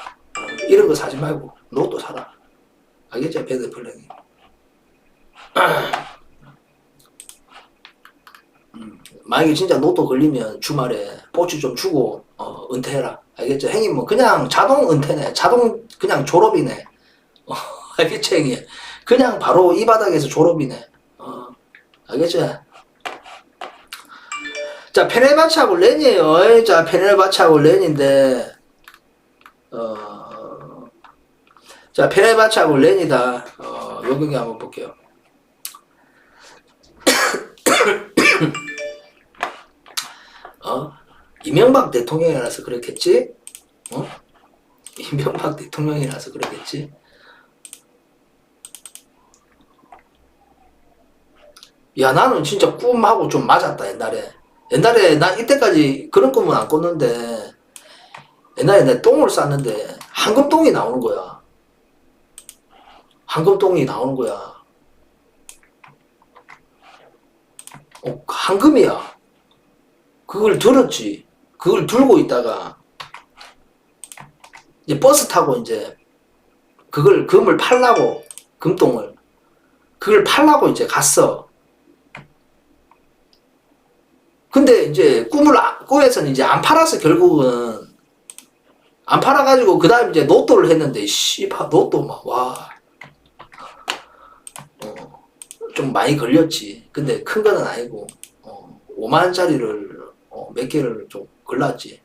이런 거 사지 말고 노또 사라. 알겠죠? 베네플랭이 만약에 진짜 노또 걸리면 주말에 보치 좀 주고 은퇴해라. 알겠죠? 형님 뭐 그냥 자동 은퇴네. 자동 그냥 졸업이네. 알겠죠 형님? 그냥 바로 이 바닥에서 졸업이네. 알겠죠? 자, 페네르바체하고 렌이에요. 자, 페네르바체하고 렌인데, 자, 페네르바체하고 렌이다. 요 경기 한번 볼게요. 이명박 대통령이라서 그렇겠지? 이명박 대통령이라서 그렇겠지? 야, 나는 진짜 꿈하고 좀 맞았다, 옛날에 나 이때까지 그런 꿈은 안 꿨는데 옛날에 내 똥을 쌌는데 황금똥이 나오는 거야. 황금똥이 나오는 거야. 황금이야. 그걸 들었지. 그걸 들고 있다가 이제 버스 타고 이제 그걸 금을 팔라고 금똥을 그걸 팔라고 이제 갔어. 근데 이제 꿈에서는 이제 안 팔아서 결국은 안 팔아가지고 그 다음 이제 로또를 했는데 씨발 로또 막 와. 좀 많이 걸렸지. 근데 큰 거는 아니고 5만원짜리를 몇 개를 좀 걸렸지.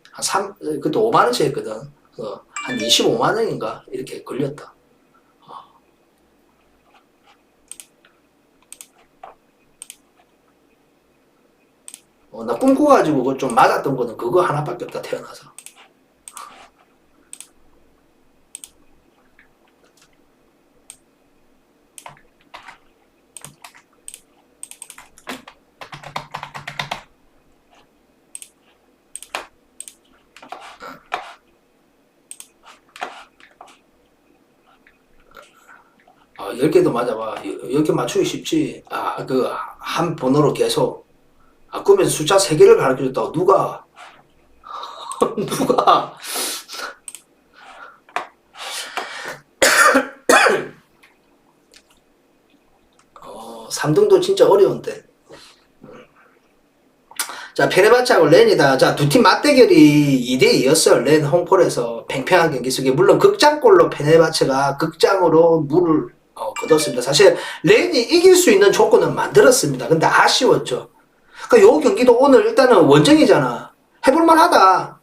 그때 5만원씩 했거든. 한 25만원인가 이렇게 걸렸다. 나 꿈꿔가지고 그거 좀 맞았던 거는 그거 하나밖에 없다. 태어나서. 아, 10개도 맞아봐. 10개 맞추기 쉽지. 한 번호로 계속. 꿈에서 숫자 3개를 가르쳐줬다고. 누가? 누가? 삼 3등도 진짜 어려운데. 자, 페네바체하고 렌이다. 자, 두 팀 맞대결이 2대2였어요. 렌 홈콜에서 팽팽한 경기 속에. 물론 극장골로 페네바체가 극장으로 물을 거뒀습니다. 사실 렌이 이길 수 있는 조건은 만들었습니다. 근데 아쉬웠죠. 그러니까 요 경기도 오늘 일단은 원정이잖아. 해볼만 하다.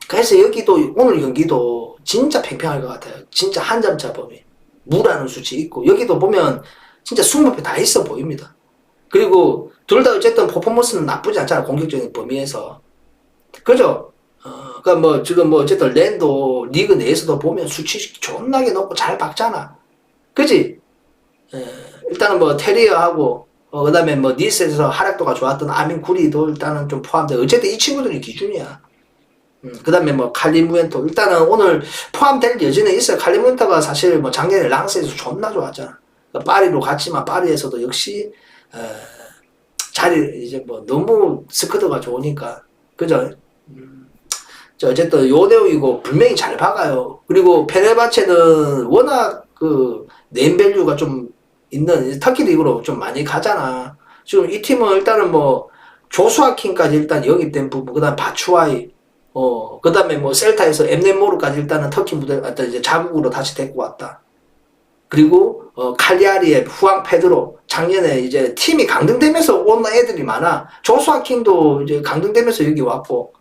그래서 여기도 오늘 경기도 진짜 팽팽할 것 같아요. 진짜 한 점차 범위. 무라는 수치 있고 여기도 보면 진짜 승부패 다 있어 보입니다. 그리고 둘 다 어쨌든 퍼포먼스는 나쁘지 않잖아. 공격적인 범위에서. 그죠? 그니까 뭐 지금 뭐 어쨌든 랜도 리그 내에서도 보면 수치 존나게 높고 잘 박잖아. 그지? 일단은 뭐 테리어하고 그다음에 뭐 니스에서 활약도가 좋았던 아민 구리도 일단은 좀 포함돼. 어쨌든 이 친구들이 기준이야. 그다음에 뭐 칼리무엔토 일단은 오늘 포함될 여지는 있어요. 칼리무엔토가 사실 뭐 작년에 랑스에서 존나 좋았잖아. 파리로 갔지만 파리에서도 역시 자리 이제 뭐 너무 스쿼드가 좋으니까 그죠? 어쨌든 요 내용이고 분명히 잘 박아요. 그리고 페네바체는 워낙 그 네임밸류가 좀 있는 터키 리그로 좀 많이 가잖아. 지금 이 팀은 일단은 뭐 조수아 킹까지 일단 영입된 부분, 그다음 바추아이, 그다음에 뭐 셀타에서 엠넷모르까지 일단은 터키 무대, 이제 자국으로 다시 데리고 왔다. 그리고 칼리아리의 후앙 페드로 작년에 이제 팀이 강등되면서 온 애들이 많아. 조수아 킹도 이제 강등되면서 여기 왔고,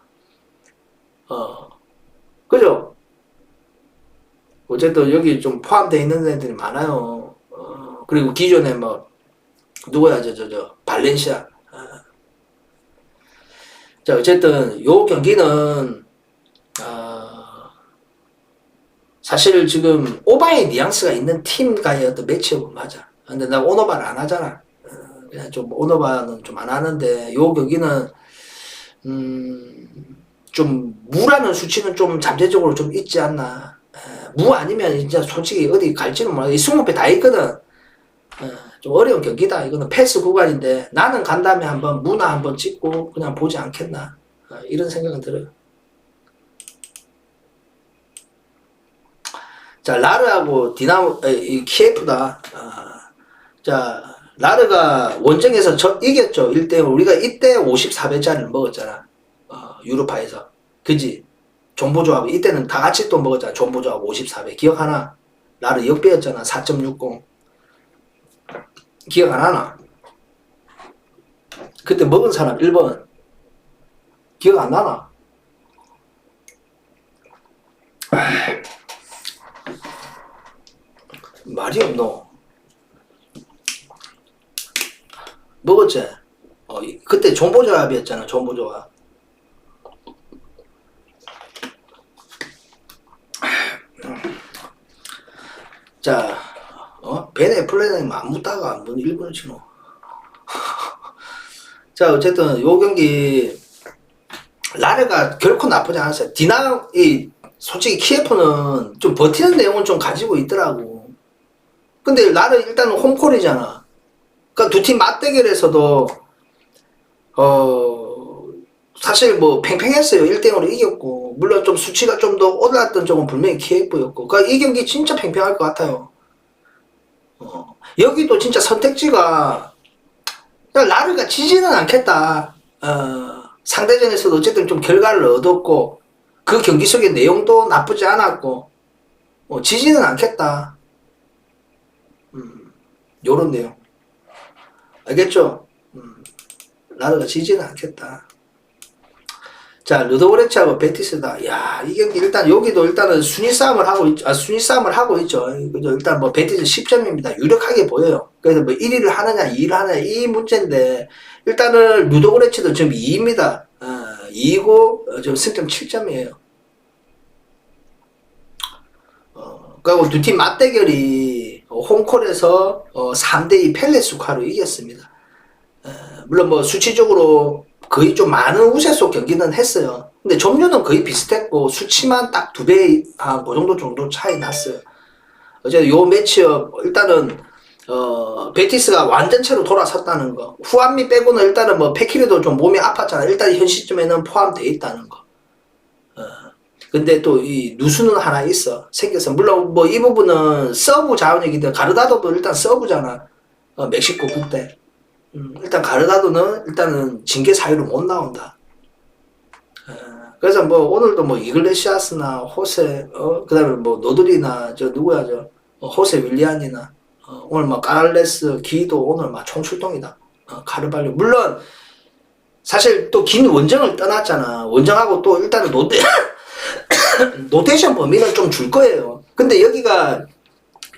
그죠? 어쨌든 여기 좀 포함되어 있는 애들이 많아요. 그리고 기존에 뭐 누구야 발렌시아. 자 어쨌든 요 경기는 사실 지금 오바의 뉘앙스가 있는 팀과의 어떤 매치업은 맞아. 근데 나 오노바를 안 하잖아. 그냥 좀 오노바는 좀 안 하는데 요 경기는 좀 무라는 수치는 좀 잠재적으로 좀 있지 않나. 무 아니면 진짜 솔직히 어디 갈지는 몰라. 이 20배 다 있거든. 좀 어려운 경기다. 이거는 패스 구간인데 나는 간 다음에 한번 무나 한번 찍고 그냥 보지 않겠나. 이런 생각은 들어요. 자, 라르하고 디나모, 키예프다. 자, 라르가 원정에서 이겼죠. 1대0. 우리가 이때 54배짜리를 먹었잖아. 유로파에서. 그지? 존보조합. 이때는 다 같이 또 먹었잖아. 존보조합 54배. 기억하나? 라르 역배였잖아. 4.60. 기억 안 하나? 그때 먹은 사람 1번. 기억 안 나나? 말이 없노. 먹었지? 그때 존보조합이었잖아. 존보조합. 자, 벤 애플레는 안 묻다가 안 묻는 일본을 치노. 자, 어쨌든 요 경기 라르가 결코 나쁘지 않았어요. 솔직히 키예프는 좀 버티는 내용은 좀 가지고 있더라고. 근데 라르 일단은 홈콜이잖아. 그러니까 두 팀 맞대결에서도 사실 뭐 팽팽했어요. 1대0으로 이겼고 물론 좀 수치가 좀 더 올랐던 쪽은 분명히 키예프였고 그러니까 이 경기 진짜 팽팽할 것 같아요. 여기도 진짜 선택지가 라르가 지지는 않겠다. 상대전에서도 어쨌든 좀 결과를 얻었고 그 경기 속의 내용도 나쁘지 않았고 지지는 않겠다. 요런 내용 알겠죠? 라르가 지지는 않겠다. 자, 르도그레츠하고 베티스다. 야, 이 경기 일단 여기도 일단은 순위 싸움을 하고 있죠. 순위 싸움을 하고 있죠. 그죠? 일단 뭐 베티스 10점입니다. 유력하게 보여요. 그래서 뭐 1위를 하느냐, 2위를 하느냐 이 문제인데 일단은 르도그레츠도 지금 2위입니다. 2위고 지금 승점 7점이에요. 그리고 두 팀 맞대결이 홈콜에서 3대2 펠레스카로 이겼습니다. 물론 뭐 수치적으로 거의 좀 많은 우세속 경기는 했어요. 근데 점유는 거의 비슷했고 수치만 딱 2배 그 정도 차이 났어요. 어제 요 매치업 일단은 베티스가 완전체로 돌아섰다는 거. 후안미 빼고는 일단은 뭐 페키리도 좀 몸이 아팠잖아. 일단 현 시점에는 포함되어 있다는 거. 근데 또 이 누수는 하나 있어. 생겨서. 물론 뭐 이 부분은 서브 자원이기도 가르다도도 일단 서브잖아. 멕시코 국대. 일단 가르다도는 일단은 징계 사유로 못 나온다. 그래서 뭐 오늘도 뭐 이글레시아스나 호세 그다음에 뭐 노드리나 누구야 호세 윌리안이나 오늘 막 까랄레스 기도 오늘 막 총출동이다. 카르발료 물론 사실 또 긴 원정을 떠났잖아. 원정하고 또 일단은 노테이션 범위는 좀 줄 거예요. 근데 여기가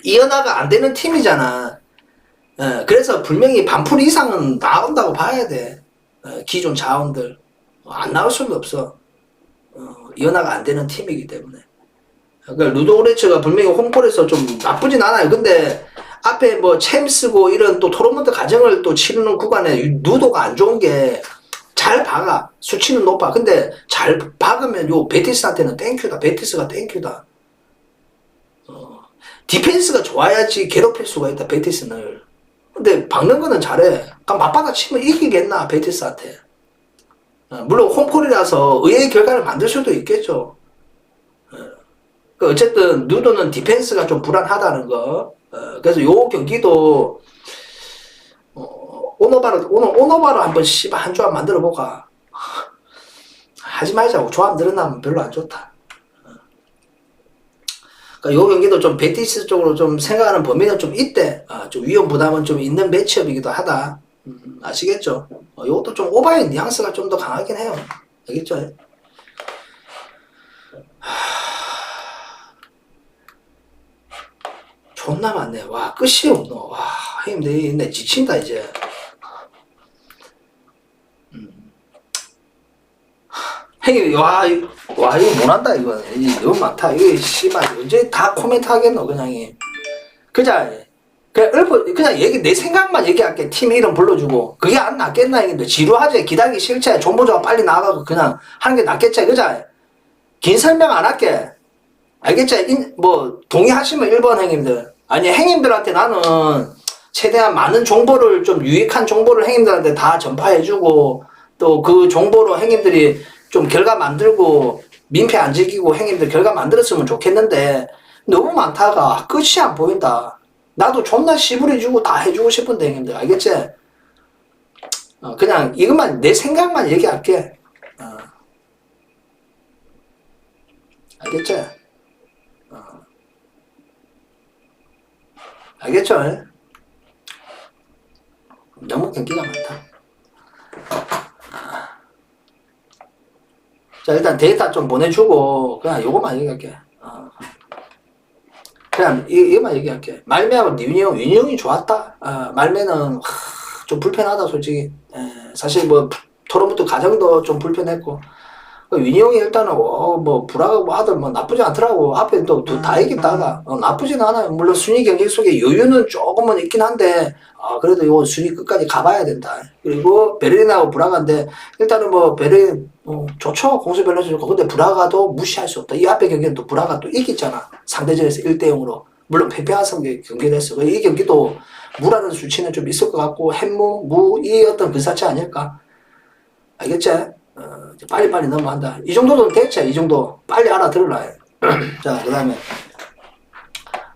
이연화가 안 되는 팀이잖아. 그래서 분명히 반풀 이상은 나온다고 봐야 돼. 기존 자원들 안 나올 수는 없어. 이연화가 안 되는 팀이기 때문에. 그러니까 루도그레츠가 분명히 홈콜에서 좀 나쁘진 않아요. 근데 앞에 뭐 챔스고 이런 또 토너먼트 과정을 또 치르는 구간에 누도가 안 좋은 게 잘 박아. 수치는 높아. 근데 잘 박으면 요 베티스한테는 땡큐다. 베티스가 땡큐다. 디펜스가 좋아야지 괴롭힐 수가 있다. 베티스는. 근데 박는 거는 잘해. 그럼 맞받아 치면 이기겠나 베티스한테. 물론 홈콜이라서 의외의 결과를 만들 수도 있겠죠. 어쨌든 누도는 디펜스가 하다는 거. 그래서 요 경기도 오너바로 한번 씨발 한 조합 만들어 보가. 하지 말자고. 조합 늘어나면 별로 안 좋다. 그러니까 요 경기도 좀 베티스 쪽으로 좀 생각하는 범위는 좀 있대. 좀 위험 부담은 좀 있는 매치업이기도 하다. 아시겠죠? 요것도 좀 오바의 뉘앙스가 좀 더 강하긴 해요. 알겠죠? 존나 많네. 와, 끝이 없노. 와, 형님, 내 지친다, 이제. 형님, 이거 못한다, 이거. 너무 많다. 이거, 씨발, 언제 다 코멘트 하겠노, 그냥. 그냥 내 생각만 얘기할게. 팀 이름 불러주고. 그게 안 낫겠나, 형님들. 지루하지. 기다리기 싫지. 정보조가 빨리 나가고 그냥 하는 게 낫겠지, 그자? 긴 설명 안 할게. 알겠지? 동의하시면 1번 형님들. 아니, 형님들한테 나는 최대한 많은 정보를 좀 유익한 정보를 형님들한테 다 전파해주고 또 그 정보로 형님들이 좀 결과 만들고 민폐 안 지키고 형님들 결과 만들었으면 좋겠는데 너무 많다가 끝이 안 보인다. 나도 존나 씨부리주고 다 해주고 싶은데 형님들 알겠지? 그냥 이것만 내 생각만 얘기할게. 알겠지? 알겠죠? 너무 경기가 많다. 자, 일단 데이터 좀 보내주고 그냥 요거만 얘기할게. 그냥 이거만 얘기할게. 말매하고 윤희 형이 좋았다. 말매는 좀 불편하다 솔직히. 사실 토론부터 과정도 좀 불편했고 윤희 형이 일단은 불하고 하든 나쁘지 않더라고. 앞에 또 다 이겼다가 나쁘진 않아요. 물론 순위 경쟁 속에 여유는 조금은 있긴 한데 그래도 이거 순위 끝까지 가봐야 된다. 그리고 베를린하고 브라가인데 일단은 베를린 좋죠. 공수 밸런스 좋고. 근데 브라가도 무시할 수 없다. 이 앞에 경기는 또 브라가 또 이겼잖아. 상대전에서 1대0으로. 물론 패배한 경기를 했어. 이 경기도 무라는 수치는 좀 있을 것 같고 햄무, 이 어떤 근사치 아닐까? 알겠지? 빨리빨리 넘어간다. 이 정도는 됐지. 이 정도 빨리 알아들으라. 자, 그 다음에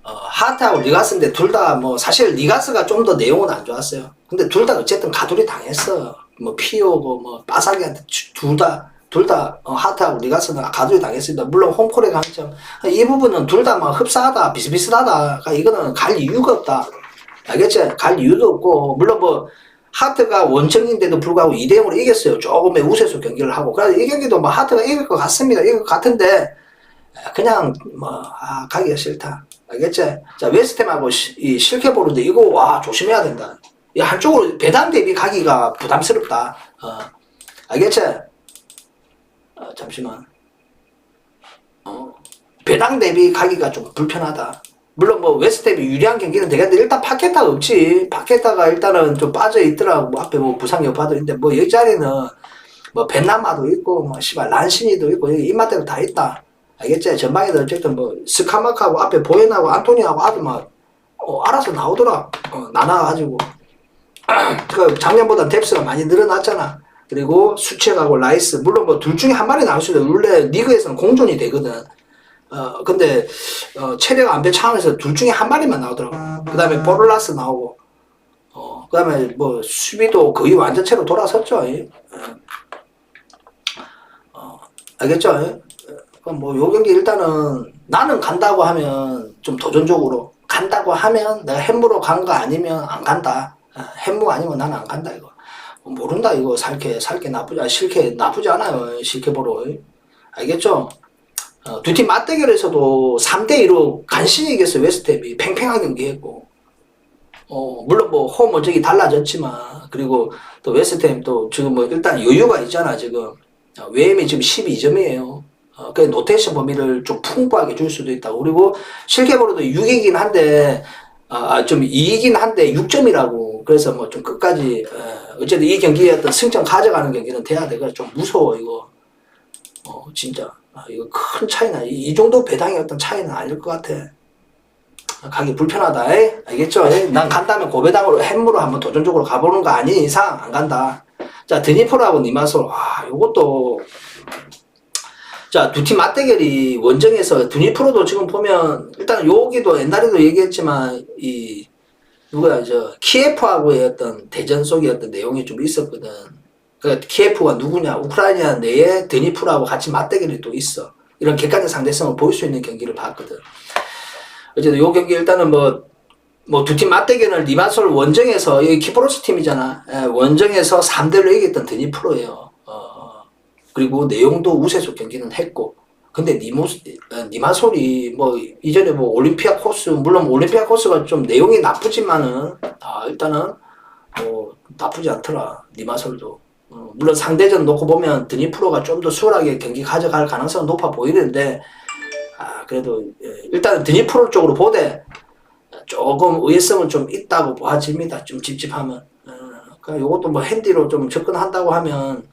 하트하고 리가스인데 둘 다 사실 리가스가 좀 더 내용은 안 좋았어요. 근데 둘 다 어쨌든 가두리 당했어. 피오고 빠삭이한테 둘 다 하트하고 리가스는 가두리 당했습니다. 물론 홈콜의 강점 이 부분은 둘 다 흡사하다 비슷비슷하다. 이거는 갈 이유가 없다. 알겠지? 갈 이유도 없고 물론 하트가 원정인데도 불구하고 2대0으로 이겼어요. 조금의 우세수 경기를 하고. 그래서 이 경기도 하트가 이길 것 같습니다. 이길 것 같은데, 그냥, 가기가 싫다. 알겠지? 자, 웨스트햄하고 이 실케 보는데 이거, 조심해야 된다. 이 한쪽으로 배당 대비 가기가 부담스럽다. 알겠지? 잠시만. 배당 대비 가기가 좀 불편하다. 물론 웨스트햄이 유리한 경기는 되겠는데 일단 파케타가 없지. 파케타가 일단은 좀 빠져 있더라고. 앞에 부상 여파도 있는데 여기 자리는 벤나마도 있고 씨발 란시니도 있고 여기 입맛대로 다 있다. 알겠지? 전방에도 어쨌든 스카마카하고 앞에 보엔하고 안토니하고 아주 알아서 나오더라. 나눠가지고 그 작년보다 뎁스가 많이 늘어났잖아. 그리고 수책하고 라이스 물론 둘 중에 한 마리 나올 수도 있어. 원래 리그에서는 공존이 되거든. 근데 체력 안배 차원에서 둘 중에 한 마리만 나오더라고. 그 다음에 포를라스 나오고 그 다음에 수비도 거의 완전체로 돌아섰죠. 알겠죠? 그럼 요 경기 일단은 나는 간다고 하면 좀 도전적으로 간다고 하면 내가 햄무로 간 거 아니면 안 간다. 햄무 아니면 나는 안 간다 이거. 모른다 이거 살게 실게 나쁘지 않아요. 실게 보러. 알겠죠? 두 팀 맞대결에서도 3대2로 간신히 이겼어요. 웨스트햄이 팽팽한 경기했고 물론 홈 저기 달라졌지만 그리고 또 웨스트햄 또 지금 일단 여유가 있잖아. 지금 웨임이 지금 12점이에요. 그 노테이션 범위를 좀 풍부하게 줄 수도 있다고. 그리고 실제로도 6이긴 한데 좀 이기긴 한데 6점이라고. 그래서 뭐 좀 끝까지, 어쨌든 이 경기에 어떤 승점 가져가는 경기는 돼야 돼. 그래서 좀 무서워, 이거. 진짜. 이거 큰 차이나, 이 정도 배당의 어떤 차이는 아닐 것 같아. 가기 불편하다. 에이? 알겠죠? 에이? 난 간다면 고배당으로 햄으로 한번 도전적으로 가보는 거 아닌 이상 안 간다. 자, 드니프로하고 니마솔. 요것도. 자, 두 팀 맞대결이 원정에서 드니프로도 지금 보면 일단 여기도 옛날에도 얘기했지만 누구야 키예프하고의 어떤 대전 속의 어떤 내용이 좀 있었거든. 그러니까 키예프가 누구냐 우크라이나 내에 드니프로하고 같이 맞대결이 또 있어. 이런 객관적 상대성을 보일 수 있는 경기를 봤거든. 어쨌든 요 경기 일단은 뭐 두 팀 맞대결을 니마솔 원정에서 여기 키프로스 팀이잖아. 원정에서 3대1로 이겼던 드니프로예요. 그리고 내용도 우세소 경기는 했고, 근데 니마솔이 뭐 이전에 뭐 올림피아 코스, 물론 올림피아 코스가 좀 내용이 나쁘지만은 일단은 뭐 나쁘지 않더라. 니마솔도. 물론 상대전 놓고 보면 드니프로가 좀 더 수월하게 경기 가져갈 가능성은 높아 보이는데, 그래도 일단은 드니프로 쪽으로 보되 조금 의외성은 좀 있다고 봐집니다. 좀 찝찝하면. 그러니까 요것도 뭐 핸디로 좀 접근한다고 하면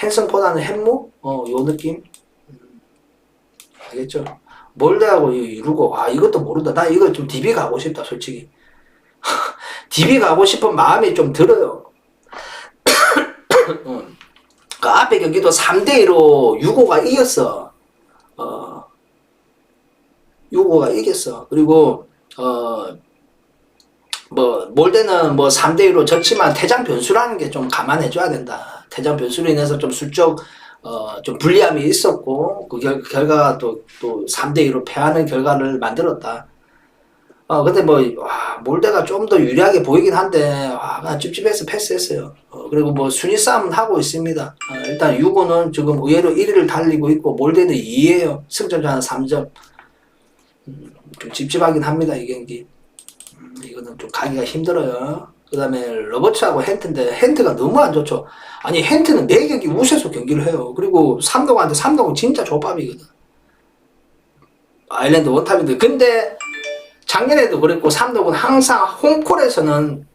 행성보다는 햄무? 요 느낌? 알겠죠? 몰드하고 이루고, 이것도 모른다. 나 이거 좀 DB 가고 싶다, 솔직히. DB 가고 싶은 마음이 좀 들어요. 그 앞에 경기도 3대2로 유고가 이겼어. 유고가 이겼어. 그리고, 몰대는 뭐 3대2로 졌지만 퇴장 변수라는 게 좀 감안해줘야 된다. 퇴장 변수로 인해서 좀 수적, 좀 불리함이 있었고, 그 결과가 또 3대2로 패하는 결과를 만들었다. 근데 몰대가 좀 더 유리하게 보이긴 한데, 그냥 찝찝해서 패스했어요. 그리고 뭐 순위 싸움은 하고 있습니다. 일단 유고는 지금 의외로 1위를 달리고 있고, 몰대는 2위에요. 승점차는 3점. 좀 찝찝하긴 합니다, 이 경기. 이거는 좀 가기가 힘들어요. 그 다음에 로버츠하고 헨트인데 헨트가 너무 안 좋죠. 아니 헨트는 4경기 우세소 경기를 해요. 그리고 삼동한테 삼동은 진짜 족밥이거든. 아일랜드 원탑인데 근데 작년에도 그랬고 삼동은 항상 홈콜에서는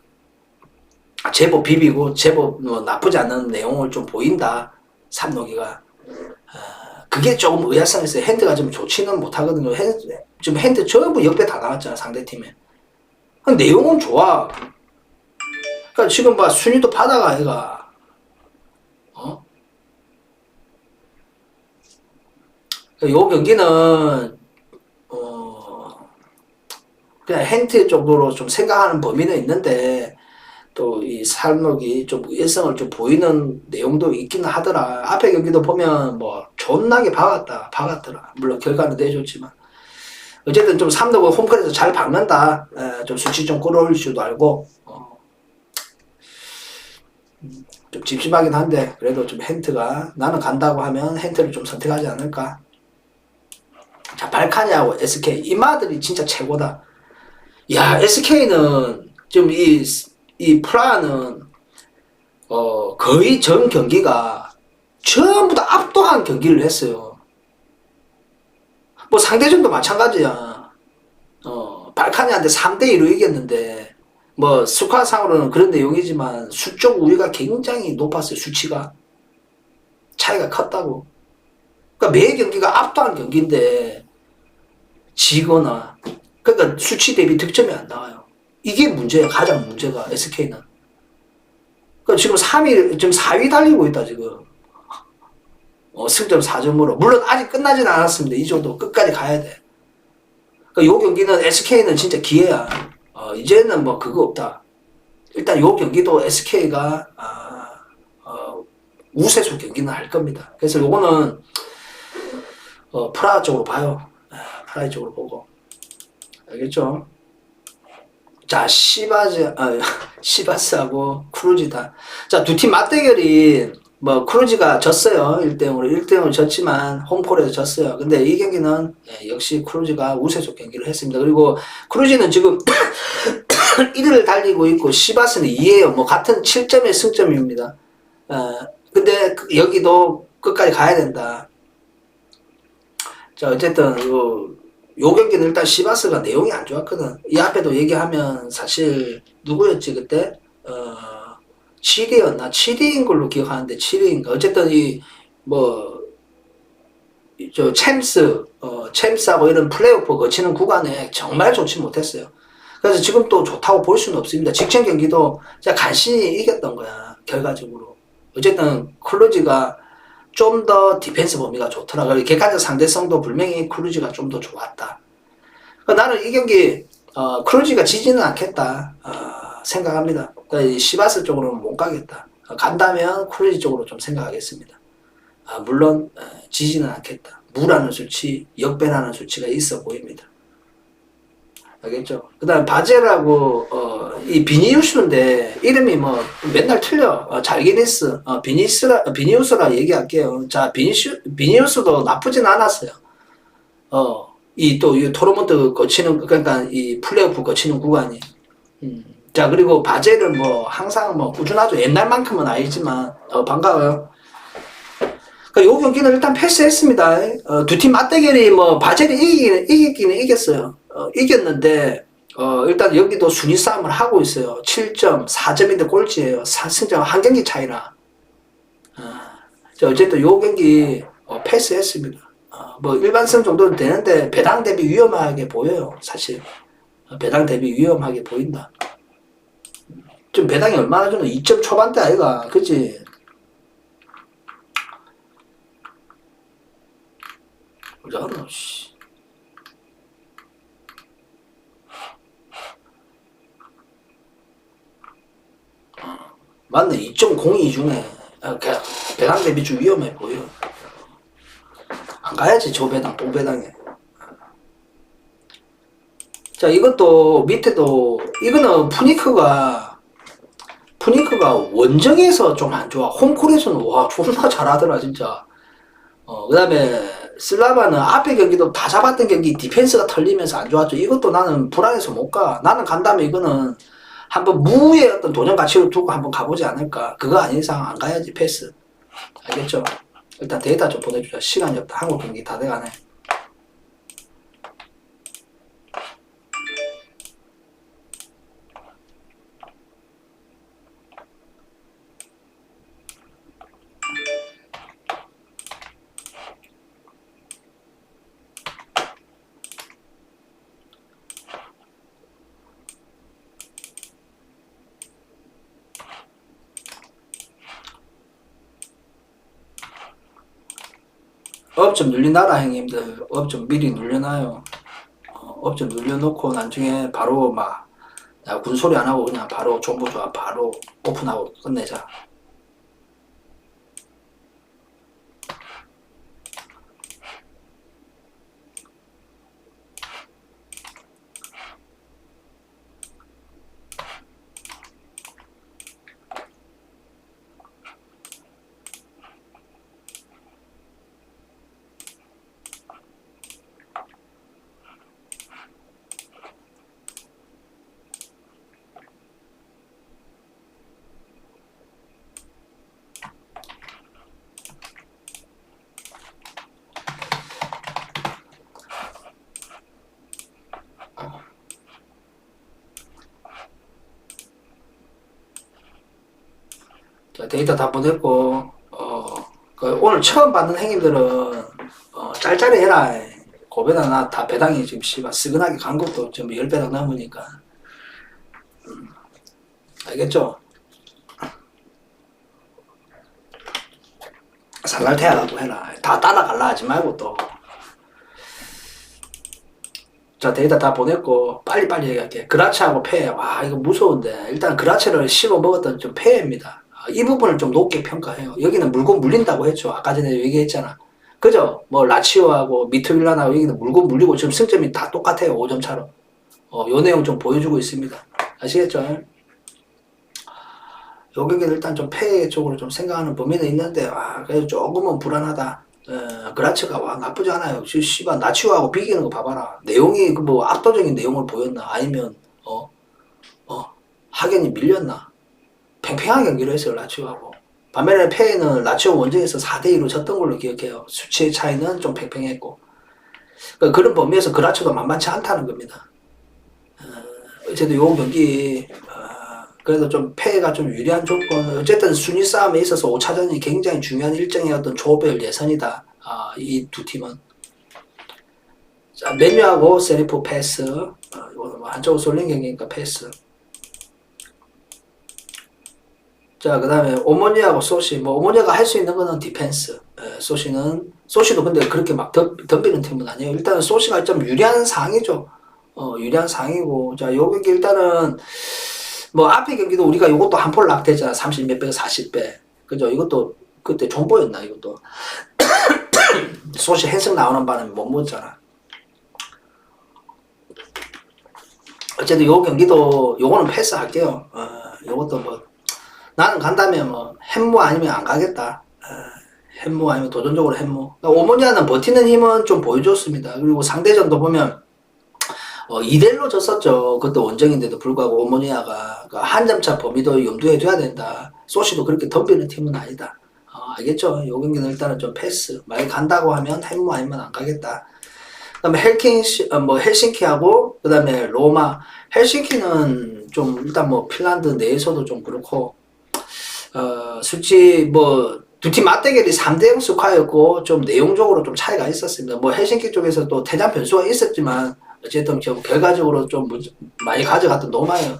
제법 비비고 제법 뭐 나쁘지 않은 내용을 좀 보인다. 삼동이가. 그게 조금 의아성이 있어요. 핸드가 좀 좋지는 못하거든요. 지금 핸드 전부 역배 다 나왔잖아 상대팀에. 내용은 좋아. 그러니까 지금 봐 순위도 받아가 얘가. 요 경기는 그냥 핸트 쪽으로 좀 생각하는 범위는 있는데 또 이 살목이 좀 의외성을 좀 보이는 내용도 있기는 하더라. 앞에 경기도 보면 뭐 존나게 박았더라. 물론 결과는 내줬지만. 어쨌든 좀 삼덕은 홈클에서 잘 박는다. 좀 수치 좀 끌어올릴 줄도 알고. 좀 찝찝하긴 한데 그래도 좀 핸트가 나는 간다고 하면 핸트를 좀 선택하지 않을까. 자 발카니하고 SK 이마들이 진짜 최고다. 야 SK는 좀 이 프라하는 거의 전 경기가 전부 다 압도한 경기를 했어요. 뭐 상대전도 마찬가지야. 발카니한테 3대2로 이겼는데 뭐 스코어상으로는 그런 내용이지만 수적 우위가 굉장히 높았어요. 수치가 차이가 컸다고. 그러니까 매 경기가 압도한 경기인데 지거나 그러니까 수치 대비 득점이 안 나와요. 이게 문제야. 가장 문제가 SK는. 그러니까 지금 4위 달리고 있다 지금. 승점 4점으로. 물론 아직 끝나진 않았습니다. 이 정도 끝까지 가야 돼. 그러니까 요 경기는 SK는 진짜 기회야. 이제는 뭐 그거 없다. 일단 요 경기도 SK가 우세수 경기는 할 겁니다. 그래서 요거는 프라하 쪽으로 봐요. 프라하 쪽으로 보고. 알겠죠? 자, 시바스하고 크루지다. 자, 두 팀 맞대결이 뭐 크루지가 졌어요. 1대0으로 1대0으로 졌지만 홈콜에서 졌어요. 근데 이 경기는 역시 크루지가 우세적 경기를 했습니다. 그리고 크루지는 지금 1위를 달리고 있고 시바스는 2위에요. 뭐 같은 7점의 승점입니다. 근데 여기도 끝까지 가야 된다. 자, 어쨌든 요 경기는 일단 시바스가 내용이 안 좋았거든. 이 앞에도 얘기하면 사실 누구였지 그때? 7위였나? 7위인 걸로 기억하는데 7위인가? 어쨌든 챔스하고 이런 플레이오프 거치는 구간에 정말 좋지 못했어요. 그래서 지금 또 좋다고 볼 수는 없습니다. 직전 경기도 진짜 간신히 이겼던 거야, 결과적으로. 어쨌든 클루지가 좀 더 디펜스 범위가 좋더라. 그리고 객관적 상대성도 분명히 클루지가 좀 더 좋았다. 나는 이 경기 클루지가 지지는 않겠다 생각합니다. 시바스 쪽으로는 못 가겠다. 간다면 클루지 쪽으로 좀 생각하겠습니다. 물론 지지는 않겠다. 무라는 수치, 역배라는 수치가 있어 보입니다. 알겠죠? 그 다음 바젤하고 이 비니우스인데 이름이 뭐 맨날 틀려. 잘기니스 비니우스라 얘기할게요. 자, 비니우스도 나쁘진 않았어요. 이 토너먼트 거치는, 그러니까 이 플레이오프 거치는 구간이. 자, 그리고 바젤은 뭐 항상 뭐 꾸준하죠. 옛날만큼은 아니지만 반가워요. 요 경기는 일단 패스했습니다. 두 팀 맞대결이 뭐 바젤이 이기기는 이겼어요. 이겼는데 일단 여기도 순위 싸움을 하고 있어요. 7점, 4점인데 꼴찌예요. 승점 한 경기 차이나. 어쨌든 요 경기 패스했습니다. 뭐 일반승 정도는 되는데 배당 대비 위험하게 보여요. 사실 배당 대비 위험하게 보인다. 좀 배당이 얼마나 주나? 2점 초반대 아이가, 그치? 뭐잖아, 씨. 맞네. 2.02 중에 배당 대비 좀 위험해 보여. 안 가야지, 저 배당, 또 배당에. 자, 이것도 밑에도 이거는 푸니크가 원정에서 좀 안 좋아. 홈콜에서는 와 존나 잘하더라 진짜. 그 다음에 슬라바는 앞에 경기도 다 잡았던 경기 디펜스가 털리면서 안 좋았죠. 이것도 나는 불안해서 못 가. 나는 간다면 이거는 한번 무의 어떤 도전 가치로 두고 한번 가보지 않을까. 그거 아닌 이상 안 가야지. 패스. 알겠죠? 일단 데이터 좀 보내주자. 시간이 없다. 한국 경기 다 돼가네. 업 좀 눌리나라 형님들. 업 좀 미리 눌려놔요. 업 좀 눌려놓고 나중에 바로 막 군소리 안 하고 그냥 바로 정보 조합 바로 오픈하고 끝내자. 자, 데이터 다 보냈고, 오늘 처음 받는 행님들은, 짤짤이 해라. 고배당 나 다 배당이 지금 씨발 쓰근하게 간 것도 좀 10배당 넘으니까. 알겠죠? 살날태하고 해라. 다 따라갈라 하지 말고 또. 자, 데이터 다 보냈고, 빨리빨리 얘기할게. 그라치하고 폐. 와, 이거 무서운데. 일단 그라치를 씹어 먹었던 좀 폐입니다. 이 부분을 좀 높게 평가해요. 여기는 물고 물린다고 했죠. 아까 전에 얘기했잖아. 그죠? 뭐, 라치오하고 미트빌란하고 여기는 물고 물리고 지금 승점이 다 똑같아요. 5점 차로. 요 내용 좀 보여주고 있습니다. 아시겠죠? 요 경기는 일단 좀 폐 쪽으로 좀 생각하는 범위는 있는데, 그래도 조금은 불안하다. 그라치가 와 나쁘지 않아요. 씨발 나치오하고 비기는 거 봐봐라. 내용이 그 뭐 압도적인 내용을 보였나? 아니면 하겐이 밀렸나? 팽팽한 경기를 했어요. 라치오하고. 반면에 페이는 라치오 원정에서 4대2로 졌던 걸로 기억해요. 수치의 차이는 좀 팽팽했고. 그러니까 그런 범위에서 그라치도 만만치 않다는 겁니다. 어쨌든 요 경기 그래도 좀 패가 좀 유리한 조건. 어쨌든 순위 싸움에 있어서 5차전이 굉장히 중요한 일정의 어떤 조별 예선이다. 이 두 팀은. 자, 맨유하고 세리프 패스. 이거는 뭐 한쪽으로 쏠린 경기니까 패스. 자, 그 다음에 오모니아하고 소시. 뭐 오모니아가 할 수 있는 거는 디펜스. 소시도 근데 그렇게 막 덤비는 팀은 아니에요. 일단은 소시가 좀 유리한 상이죠. 유리한 상이고. 자, 요 경기 일단은 뭐 앞에 경기도 우리가 이것도 한 폴 낙되잖아. 30 몇 배가 40배. 그죠? 이것도 그때 존버였나 이것도. 소시 해석 나오는 바람에 못 먹었잖아. 어쨌든 요 경기도 요거는 패스할게요. 요것도 뭐 나는 간다면 뭐 햄무 아니면 안 가겠다. 햄무 아니면 도전적으로 햄무. 그러니까 오모니아는 버티는 힘은 좀 보여줬습니다. 그리고 상대전도 보면 2대1로 졌었죠. 그때 원정인데도 불구하고 오모니아가 한 점차 범위도 염두에 둬야 된다. 소시도 그렇게 덤비는 팀은 아니다. 알겠죠? 요 경기는 일단은 좀 패스. 만약 간다고 하면 햄무 아니면 안 가겠다. 그 다음에 헬싱키하고 그 다음에 로마. 헬싱키는 좀 일단 뭐 핀란드 내에서도 좀 그렇고 솔직히 뭐 두 팀 맞대결이 3대0 스코어였고 좀 내용적으로 좀 차이가 있었습니다. 뭐 헬싱키 쪽에서 또 퇴장 변수가 있었지만 어쨌든 결과적으로 좀 많이 가져갔던 노마예요.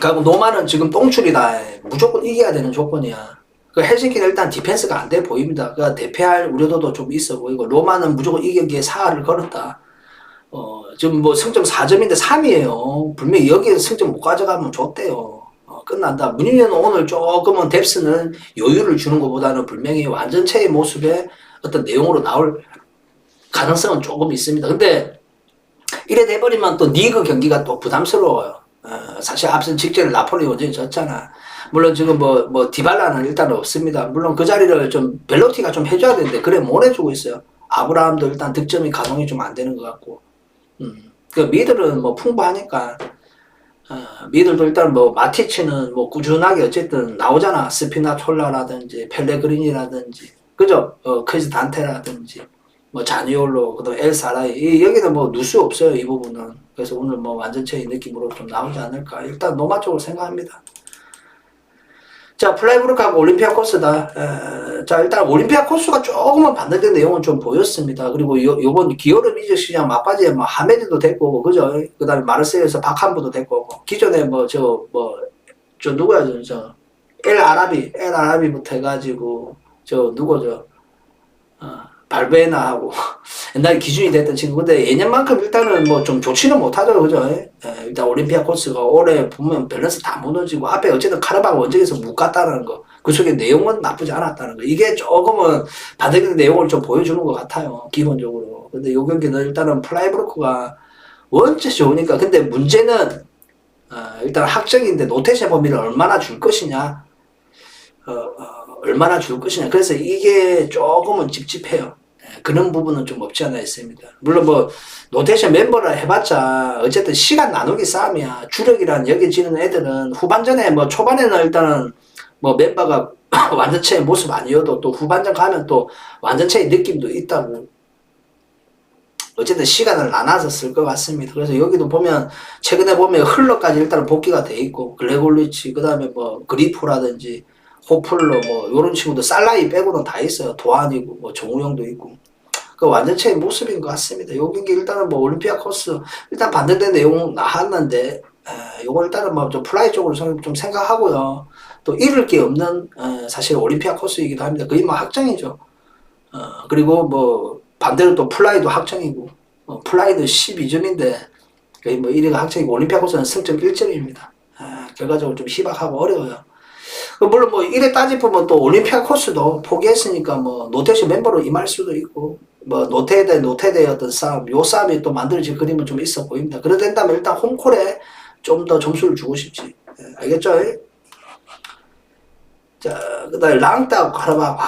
그리고 노마는 지금 똥줄이다. 무조건 이겨야 되는 조건이야. 그 헬싱키는 일단 디펜스가 안 돼 보입니다. 그러니까 대패할 우려도도 좀 있어 보이고 로마는 무조건 이 경기에 사활을 걸었다. 지금 뭐 승점 4점인데 3이에요. 분명히 여기에서 승점 못 가져가면 좋대요. 끝난다. 문희현은 오늘 조금은 뎁스는 여유를 주는 것보다는 분명히 완전체의 모습에 어떤 내용으로 나올 가능성은 조금 있습니다. 근데 이래 돼버리면 또 리그 경기가 또 부담스러워요. 사실 앞선 직전에 나폴리 원전이 졌잖아. 물론 지금 뭐 디발라는 일단 없습니다. 물론 그 자리를 좀 벨로티가 좀 해줘야 되는데 그래 못 해주고 있어요. 아브라함도 일단 득점이 가동이 좀 안 되는 것 같고. 그 미들은 뭐 풍부하니까. 미들도 일단 뭐 마티치는 뭐 꾸준하게 어쨌든 나오잖아. 스피나톨라라든지 펠레그린이라든지 그죠? 크리스 단테라든지 뭐 자니올로 그다음 엘사라이 여기는 뭐 누수 없어요 이 부분은. 그래서 오늘 뭐 완전체의 느낌으로 좀 나오지 않을까. 일단 노마 쪽으로 생각합니다. 자, 플라이브루크하고 올림피아코스다. 자, 일단 올림피아코스가 조금은 반대된 내용은 좀 보였습니다. 그리고 요번 기어름 이적 시장 막바지에 뭐 하메드도 됐고, 뭐, 그죠? 그 다음에 마르세유에서 박한부도 됐고, 기존에 뭐, 누구야, 엘 아라비부터 해가지고, 누구죠? 발베나하고 옛날에 기준이 됐던 친구. 근데 예년만큼 일단은 뭐 좀 좋지는 못하죠. 그죠? 일단 올림피아코스가 올해 보면 밸런스 다 무너지고 앞에 어쨌든 카라바가 원정에서 못 갔다는 거. 그 속에 내용은 나쁘지 않았다는 거. 이게 조금은 반대적인 내용을 좀 보여주는 것 같아요. 기본적으로. 근데 요 경기는 일단은 플라이브로크가 원체 좋으니까. 근데 문제는 일단 확정인데 노테이션 범위를 얼마나 줄 것이냐. 얼마나 줄 것이냐. 그래서 이게 조금은 찝찝해요. 그런 부분은 좀 없지 않아 있습니다. 물론 뭐 노테이션 멤버를 해봤자 어쨌든 시간 나누기 싸움이야. 주력이란 여겨지는 애들은 후반전에 뭐 초반에는 일단은 뭐 멤버가 완전체의 모습 아니어도 또 후반전 가면 또 완전체의 느낌도 있다고. 어쨌든 시간을 나눠서 쓸 것 같습니다. 그래서 여기도 보면 최근에 보면 흘러까지 일단은 복귀가 돼 있고 글레골리치 그 다음에 뭐 그리프라든지 호플러 뭐 요런 친구들 살라이 빼고는 다 있어요. 도안이고 뭐 정우영도 있고 그 완전체의 모습인 것 같습니다. 요 경기 일단은 뭐 올림피아코스 일단 반대된 내용 나왔는데 요거 일단은 뭐 좀 플라이 쪽으로 좀 생각하고요. 또 잃을 게 없는 사실 올림피아코스이기도 합니다. 거의 뭐 확정이죠. 그리고 뭐 반대로 또 플라이도 확정이고 플라이도 12점인데 거의 뭐 1위가 확정이고 올림피아코스는 승점 1점입니다. 결과적으로 좀 희박하고 어려워요. 물론 뭐 이래 따지면 또 올림피아코스도 포기했으니까 뭐 노테시 멤버로 임할 수도 있고 뭐 노테대 어떤 싸움 요 싸움이 또 만들어질 그림은 좀 있어 보입니다. 그래 된다면 일단 홈콜에 좀 더 점수를 주고 싶지. 알겠죠? 자, 그 다음에 랑따하고 카라박.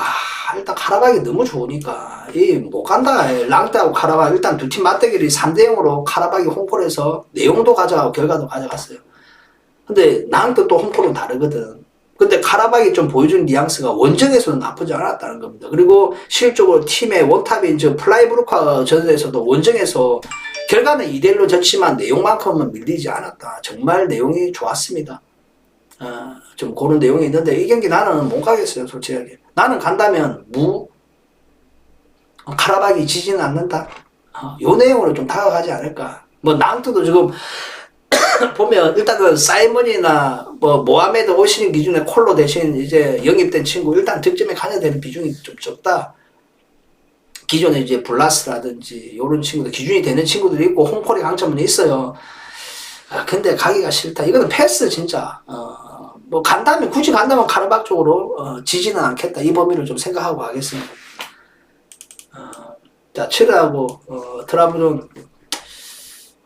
일단 카라박이 너무 좋으니까 못 간다. 랑따하고 카라박 일단 두 팀 맞대결이 3대0으로 카라박이 홈콜에서 내용도 가져가고 결과도 가져갔어요. 근데 랑따 또 홈콜은 다르거든. 근데 카라박이 좀 보여준 뉘앙스가 원정에서는 나쁘지 않았다는 겁니다. 그리고 실적으로 팀의 원탑인 저 플라이브루카 전에서도 원정에서 결과는 2대1로 졌지만 내용만큼은 밀리지 않았다. 정말 내용이 좋았습니다. 좀 그런 내용이 있는데 이 경기 나는 못 가겠어요. 솔직하게. 나는 간다면 카라박이 지지는 않는다. 요 내용으로 좀 다가가지 않을까. 뭐 낭트도 지금 보면 일단은 사이먼이나 뭐 모하메드 오시는 기준에 콜로 대신 이제 영입된 친구 일단 득점에 관여되는 비중이 좀 적다. 기존에 이제 블라스라든지 요런 친구들 기준이 되는 친구들이 있고 홈콜이 강점은 있어요. 근데 가기가 싫다. 이거는 패스 진짜. 뭐 간다면 굳이 간다면 카라박 쪽으로 지지는 않겠다. 이 범위를 좀 생각하고 하겠습니다. 자, 칠하고 트라브존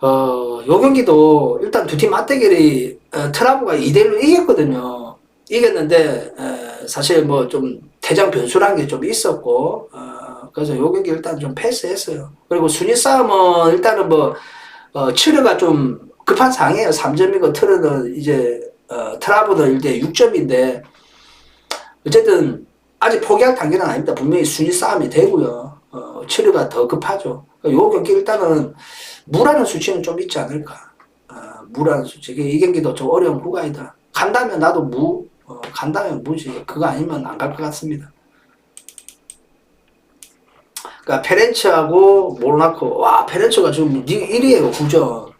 요 경기도 일단 두 팀 맞대결이 트라브가 2대1로 이겼거든요. 이겼는데 사실 뭐 좀 대장 변수란 게 좀 있었고 그래서 요 경기 일단 좀 패스했어요. 그리고 순위 싸움은 일단은 뭐 치르가 좀 급한 상황이에요. 3점이고 트르는 이제 트라브는 1대 6점인데 어쨌든 아직 포기할 단계는 아닙니다. 분명히 순위 싸움이 되고요. 치르가 더 급하죠. 요 경기 일단은 무라는 수치는 좀 있지 않을까. 무라는 수치. 이 경기도 좀 어려운 구간이다. 간다면 나도 간다면 무지. 그거 아니면 안 갈 것 같습니다. 그러니까 페렌츠하고 모나코. 와, 페렌츠가 지금 1위에요. 9점.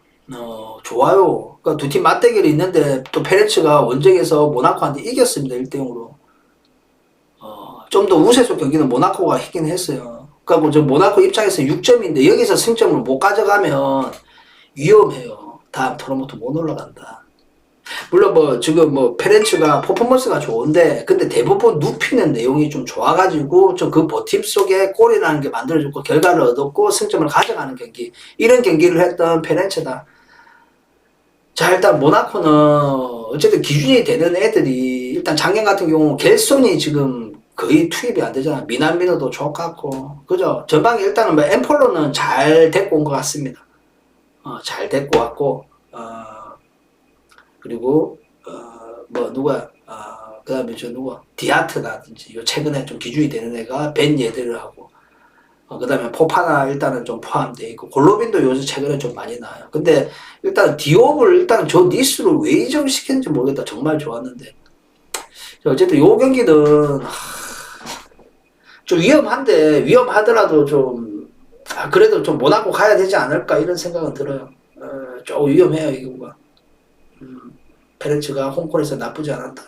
좋아요. 그러니까 두 팀 맞대결이 있는데 또 페렌츠가 원정에서 모나코한테 이겼습니다. 1대0으로. 좀 더 우세속 경기는 모나코가 이기긴 했어요. 그러니까 저 모나코 입장에서 6점인데 여기서 승점을 못 가져가면 위험해요. 다음 토너먼트 못 올라간다. 물론 뭐 지금 뭐 페렌츠가 퍼포먼스가 좋은데 근데 대부분 눕히는 내용이 좀 좋아가지고 좀 그 버팀 속에 골이라는 게 만들어졌고 결과를 얻었고 승점을 가져가는 경기 이런 경기를 했던 페렌츠다. 자, 일단 모나코는 어쨌든 기준이 되는 애들이 일단 작년 같은 경우 겔손이 지금 거의 투입이 안 되잖아. 미나미노도 좋았고 그죠? 전방에 일단은 뭐 엠폴로는 잘 데리고 온 것 같습니다. 잘 데리고 왔고 그리고 뭐 누가 그 다음에 저 누가 디아트라든지 요 최근에 좀 기준이 되는 애가 벤 예드를 하고 그 다음에 포파나 일단은 좀 포함되어 있고 골로빈도 요새 최근에 좀 많이 나와요. 근데 일단 디옵을 일단 저 니스로 왜 이적시켰는지 모르겠다. 정말 좋았는데 어쨌든 요 경기는 좀 위험하더라도 좀 그래도 좀 모나코 가야 되지 않을까 이런 생각은 들어요. 좀 위험해요 이거가. 페렌츠가 홈콜에서 나쁘지 않았다.